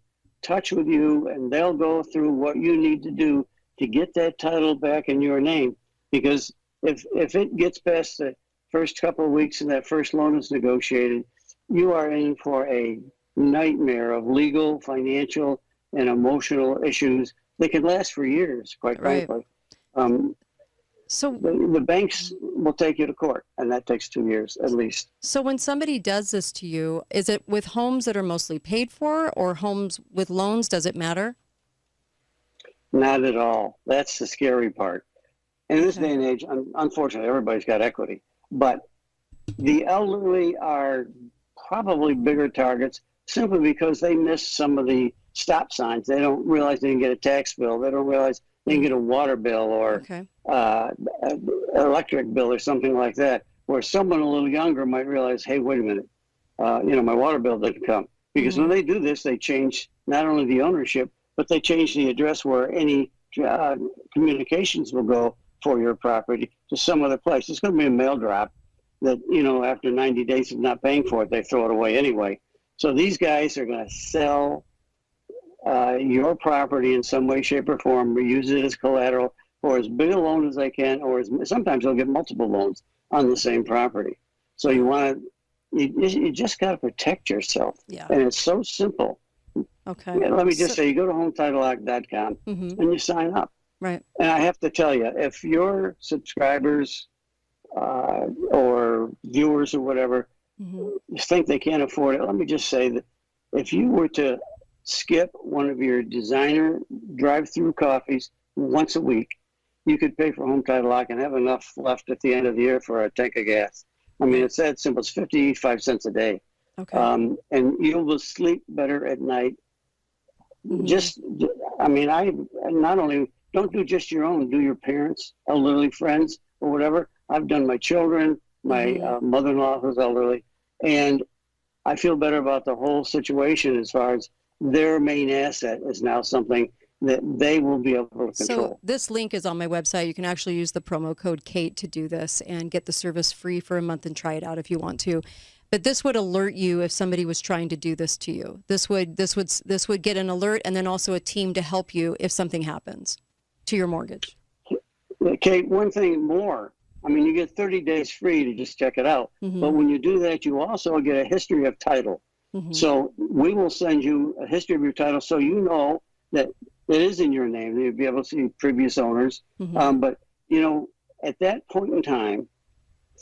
touch with you, and they'll go through what you need to do to get that title back in your name. Because if it gets past the first couple of weeks and that first loan is negotiated, you are in for a nightmare of legal, financial, and emotional issues. They can last for years, quite frankly. So the banks will take you to court, and that takes 2 years at least. So when somebody does this to you, is it with homes that are mostly paid for or homes with loans? Does it matter? Not at all. That's the scary part. In this day and age, unfortunately, everybody's got equity. But the elderly are probably bigger targets simply because they miss some of the stop signs. They don't realize they can get a tax bill. They don't realize they can get a water bill or electric bill or something like that, where someone a little younger might realize, hey, wait a minute, my water bill didn't come. Because when they do this, they change not only the ownership, but they change the address where any communications will go for your property to some other place. It's going to be a mail drop that, after 90 days of not paying for it, they throw it away anyway. So these guys are going to sell your property in some way, shape, or form, use it as collateral for as big a loan as they can, or sometimes they'll get multiple loans on the same property. So you just got to protect yourself. Yeah. And it's so simple. Okay. Let me just say, you go to HomeTitleLock.com and you sign up. Right. And I have to tell you, if your subscribers or viewers or whatever think they can't afford it, let me just say that if you were to skip one of your designer drive-through coffees once a week, you could pay for Home Title Lock and have enough left at the end of the year for a tank of gas. I mean, it's that simple. It's 55 cents a day. Okay. And you will sleep better at night. I not only don't do just your own, do your parents, elderly friends, or whatever. I've done my children, my mother-in-law who's elderly, and I feel better about the whole situation as far as their main asset is now something that they will be able to control. So this link is on my website. You can actually use the promo code Kate to do this and get the service free for a month and try it out if you want to. But this would alert you if somebody was trying to do this to you. This would get an alert and then also a team to help you if something happens to your mortgage. Kate, one thing more. I mean, you get 30 days free to just check it out. But when you do that, you also get a history of title. So we will send you a history of your title so you know that it is in your name. You'll be able to see previous owners. But, at that point in time,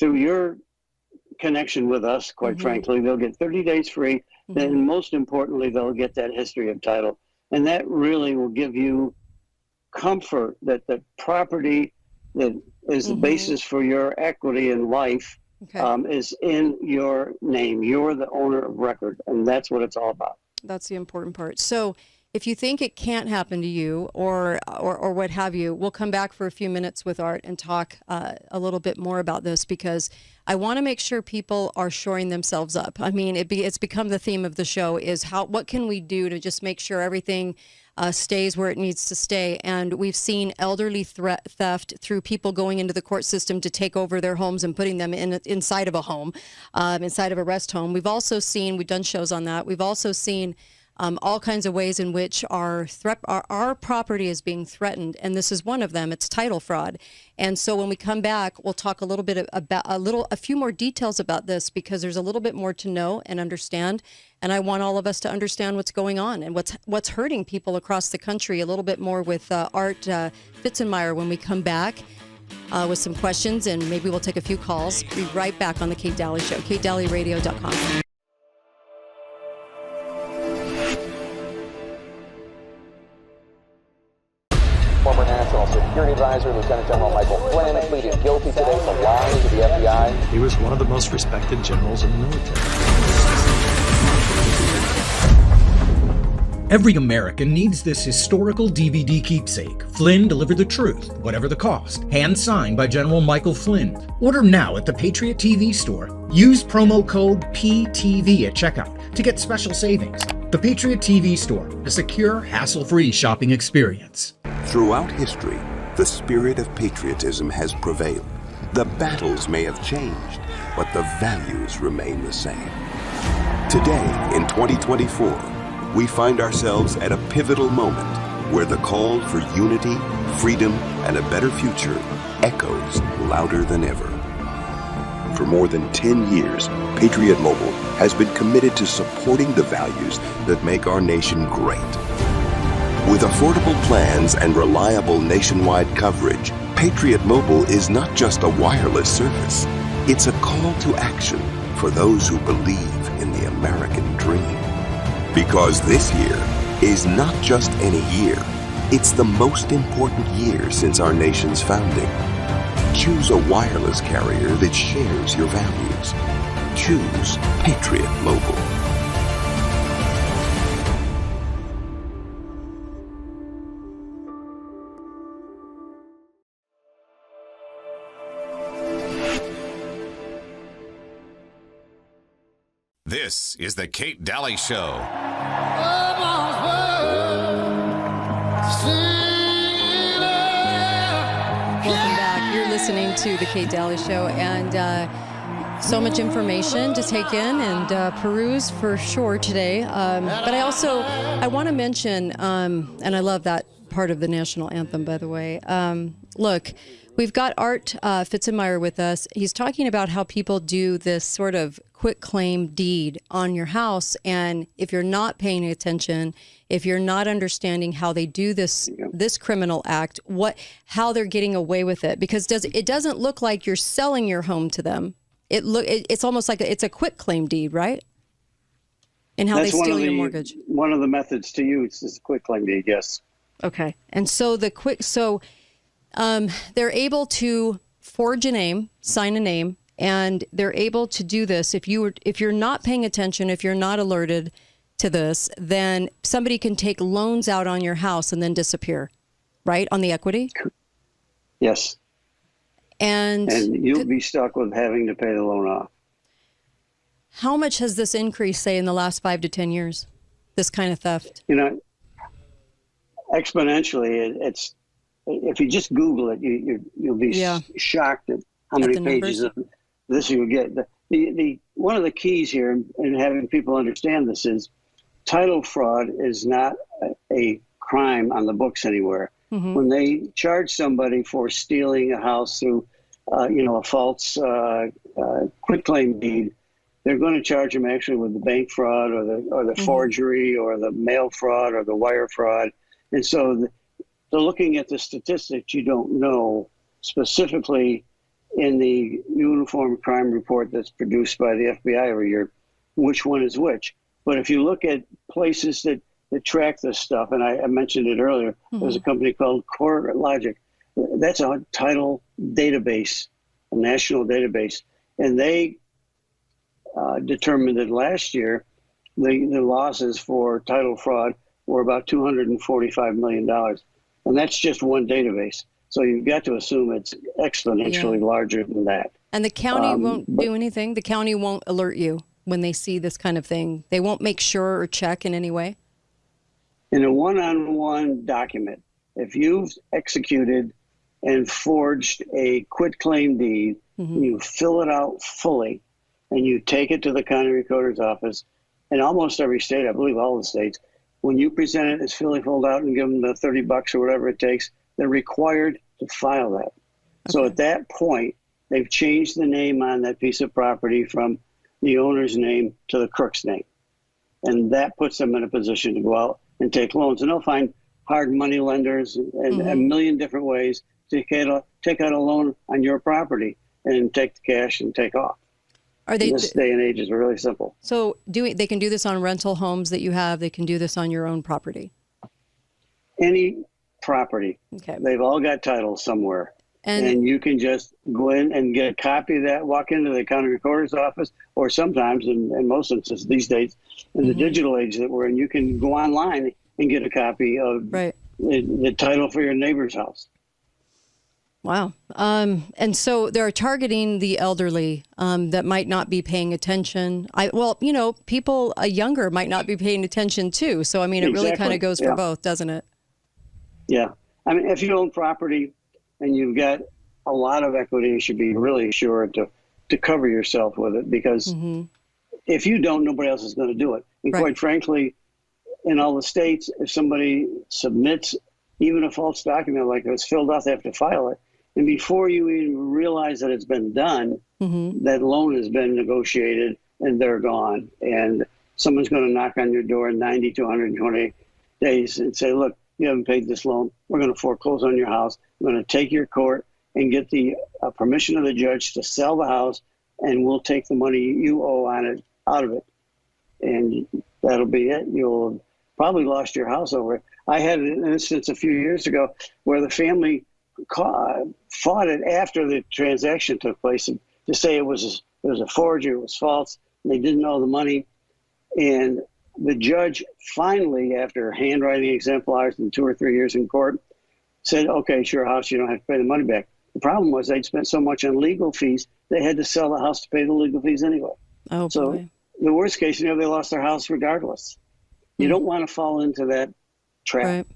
through your connection with us, quite frankly, they'll get 30 days free. And most importantly, they'll get that history of title. And that really will give you comfort that the property that is the basis for your equity in life is in your name. You're the owner of record, and that's what it's all about. That's the important part. So if you think it can't happen to you or what have you, we'll come back for a few minutes with Art and talk a little bit more about this, because I want to make sure people are shoring themselves up. I mean, it's become the theme of the show is what can we do to just make sure everything stays where it needs to stay. And we've seen elderly theft through people going into the court system to take over their homes and putting them inside of a home, inside of a rest home. We've done shows on that. We've also seen all kinds of ways in which our property is being threatened, and this is one of them. It's title fraud. And so when we come back, we'll talk a little bit about a few more details about this, because there's a little bit more to know and understand, and I want all of us to understand what's going on and what's hurting people across the country a little bit more with Art Fitzenmeyer when we come back with some questions, and maybe we'll take a few calls. Be right back on the Kate Daly Show, katedalyradio.com. Former National Security Advisor Lieutenant General Michael Flynn pleaded guilty today to lying to the FBI. He was one of the most respected generals in the military. Every American needs this historical DVD keepsake. Flynn delivered the truth, whatever the cost. Hand signed by General Michael Flynn. Order now at the Patriot TV store. Use promo code PTV at checkout to get special savings. The Patriot TV store, a secure, hassle-free shopping experience. Throughout history, the spirit of patriotism has prevailed. The battles may have changed, but the values remain the same. Today, in 2024, we find ourselves at a pivotal moment where the call for unity, freedom, and a better future echoes louder than ever. For more than 10 years, Patriot Mobile has been committed to supporting the values that make our nation great. With affordable plans and reliable nationwide coverage, Patriot Mobile is not just a wireless service. It's a call to action for those who believe in the American dream. Because this year is not just any year, it's the most important year since our nation's founding. Choose a wireless carrier that shares your values. Choose Patriot Mobile. This is the Kate Daly Show. Welcome back. You're listening to the Kate Daly Show, and so much information to take in and peruse for sure today. But I want to mention, and I love that part of the national anthem, by the way. Look, we've got Art Fitzenmeyer with us. He's talking about how people do this sort of quick claim deed on your house, and if you're not paying attention, if you're not understanding how they do this criminal act, how they're getting away with it, because it doesn't look like you're selling your home to them. It's almost like it's a quick claim deed, right? And how they steal your mortgage. One of the methods to use is quick claim deed, yes. Okay, and so they're able to forge a name, sign a name, and they're able to do this. If you're not paying attention, if you're not alerted to this, then somebody can take loans out on your house and then disappear, right, on the equity? Yes. And you'll be stuck with having to pay the loan off. How much has this increased, say, in the last 5 to 10 years, this kind of theft? Exponentially. It's if you just Google it, you'll be shocked at how many pages of this you get. The one of the keys here in having people understand this is title fraud is not a crime on the books anywhere. Mm-hmm. When they charge somebody for stealing a house through, a false quitclaim deed, they're going to charge them actually with the bank fraud or the forgery or the mail fraud or the wire fraud. And so they're looking at the statistics you don't know specifically in the Uniform Crime Report that's produced by the FBI every year, which one is which. But if you look at places that track this stuff, and I mentioned it earlier, there's a company called CoreLogic. That's a title database, a national database. And they determined that last year, the losses for title fraud were about $245 million. And that's just one database. So you've got to assume it's exponentially larger than that. And the county won't do anything? The county won't alert you when they see this kind of thing? They won't make sure or check in any way? In a one-on-one document, if you've executed and forged a quitclaim deed, you fill it out fully, and you take it to the county recorder's office. In almost every state, I believe all the states, when you present it, it's fully filled out and give them the $30 or whatever it takes, they're required to file that. So at that point, they've changed the name on that piece of property from the owner's name to the crook's name. And that puts them in a position to go out and take loans. And they'll find hard money lenders and a million different ways to take out a loan on your property and take the cash and take off. Are they, this day and age is really simple. So they can do this on rental homes that you have. They can do this on your own property. Any property. Okay. They've all got titles somewhere. And you can just go in and get a copy of that, walk into the county recorder's office, or sometimes, in most instances these days, in the digital age that we're in, you can go online and get a copy of the title for your neighbor's house. Wow. And so they're targeting the elderly that might not be paying attention. People younger might not be paying attention too. So, I mean, it really kind of goes for both, doesn't it? Yeah. I mean, if you own property and you've got a lot of equity, you should be really sure to cover yourself with it, because if you don't, nobody else is going to do it. And quite frankly, in all the states, if somebody submits even a false document like it's filled out, they have to file it. And before you even realize that it's been done, that loan has been negotiated and they're gone. And someone's going to knock on your door in 90 to 120 days and say, look, you haven't paid this loan. We're going to foreclose on your house. We're going to take your court and get the permission of the judge to sell the house, and we'll take the money you owe on it out of it. And that'll be it. You'll have probably lost your house over it. I had an instance a few years ago where the family fought it after the transaction took place and to say it was a forgery, it was false, and they didn't owe the money. And the judge finally, after handwriting exemplars and 2 or 3 years in court, said, okay, it's your house, you don't have to pay the money back. The problem was they'd spent so much on legal fees, they had to sell the house to pay the legal fees anyway. So the worst case, they lost their house regardless. You don't want to fall into that trap. Right.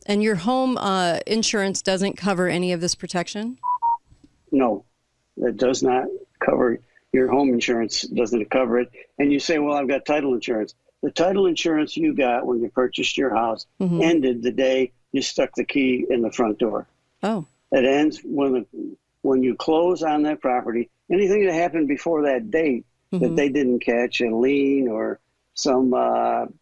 And your home insurance doesn't cover any of this protection? No, it does not cover. Your home insurance doesn't cover it. And you say, well, I've got title insurance. The title insurance you got when you purchased your house ended the day you stuck the key in the front door. Oh. It ends when you close on that property. Anything that happened before that date that they didn't catch, a lien or some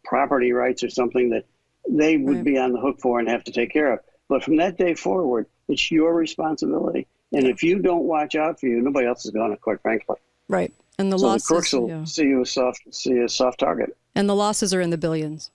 property rights or something that they would be on the hook for and have to take care of. But from that day forward, it's your responsibility. And if you don't watch out for you, nobody else is going to, quite frankly. Right. And the so losses, the crooks will see you a soft target. And the losses are in the billions.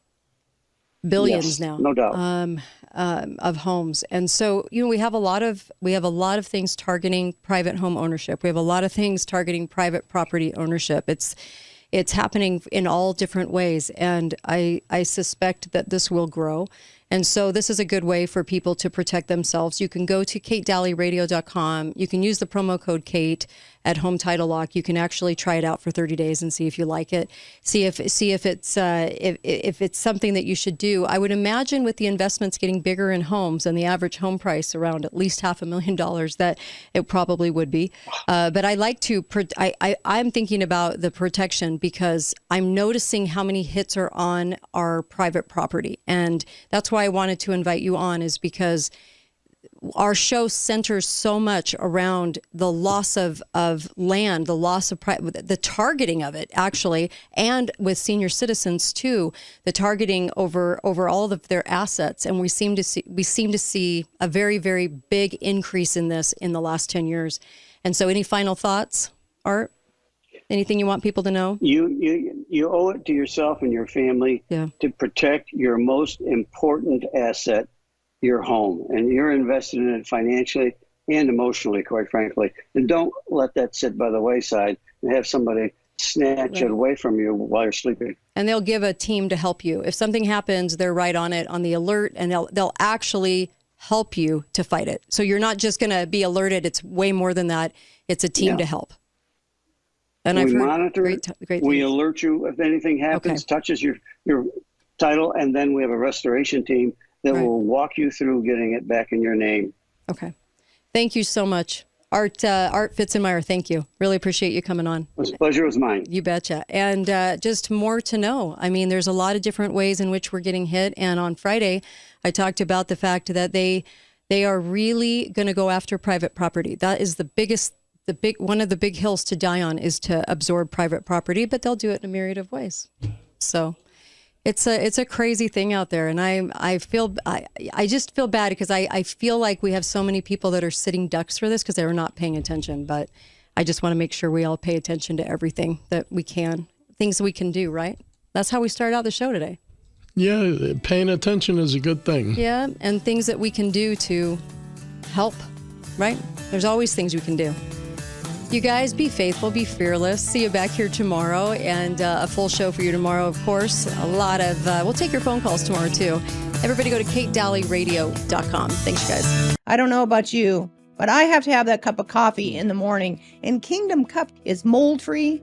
Billions now. No doubt. Of homes. And so, we have a lot of things targeting private home ownership. We have a lot of things targeting private property ownership. It's happening in all different ways, and I suspect that this will grow. And so this is a good way for people to protect themselves. You can go to KateDalleyRadio.com. You can use the promo code Kate at Home Title Lock. You can actually try it out for 30 days and see if you like it. See if it's something that you should do. I would imagine with the investments getting bigger in homes and the average home price around at least $500,000, that it probably would be. But I like to. I'm thinking about the protection because I'm noticing how many hits are on our private property, and that's why I wanted to invite you on, is because our show centers so much around the loss of land, the loss of the targeting of it, actually, and with senior citizens too, the targeting over all of their assets. And we seem to see a very, very big increase in this in the last 10 years. And so, any final thoughts, Art? Anything you want people to know? You owe it to yourself and your family to protect your most important asset, your home. And you're invested in it financially and emotionally, quite frankly. And don't let that sit by the wayside and have somebody snatch it away from you while you're sleeping. And they'll give a team to help you. If something happens, they're right on it, on the alert, and they'll actually help you to fight it. So you're not just going to be alerted. It's way more than that. It's a team to help. And we I've heard monitor great we things. alert you if anything happens, touches your title, and then we have a restoration team that will walk you through getting it back in your name. Okay. Thank you so much. Art Fitzenmeyer, thank you. Really appreciate you coming on. The pleasure was mine. You betcha. And just more to know. I mean, there's a lot of different ways in which we're getting hit. And on Friday, I talked about the fact that they are really going to go after private property. That is one of the big hills to die on, is to absorb private property, but they'll do it in a myriad of ways. So it's a crazy thing out there. And I just feel bad because I feel like we have so many people that are sitting ducks for this because they're not paying attention. But I just want to make sure we all pay attention to everything that we can, things we can do, right? That's how we started out the show today. Yeah, paying attention is a good thing. Yeah, and things that we can do to help, right? There's always things we can do. You guys, be faithful, be fearless. See you back here tomorrow, and a full show for you tomorrow, of course. A lot of, we'll take your phone calls tomorrow, too. Everybody go to KateDalleyRadio.com. Thanks, you guys. I don't know about you, but I have to have that cup of coffee in the morning. And Kingdom Cup is mold-free,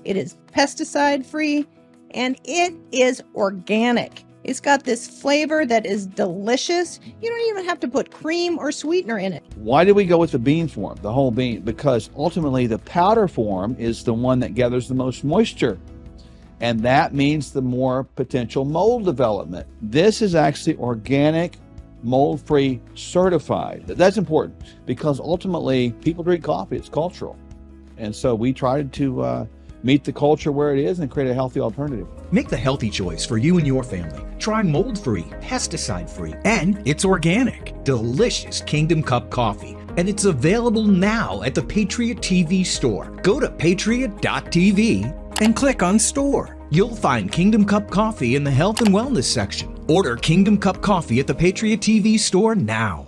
it is pesticide-free, and it is organic. It's got this flavor that is delicious. You don't even have to put cream or sweetener in it. Why did we go with the bean form, the whole bean? Because ultimately the powder form is the one that gathers the most moisture. And that means the more potential mold development. This is actually organic, mold-free, certified. That's important because ultimately people drink coffee. It's cultural. And so we tried to meet the culture where it is and create a healthy alternative. Make the healthy choice for you and your family. Try mold-free, pesticide-free, and it's organic, delicious Kingdom Cup coffee. And it's available now at the Patriot TV store. Go to patriot.tv and click on store. You'll find Kingdom Cup coffee in the health and wellness section. Order Kingdom Cup coffee at the Patriot TV store now.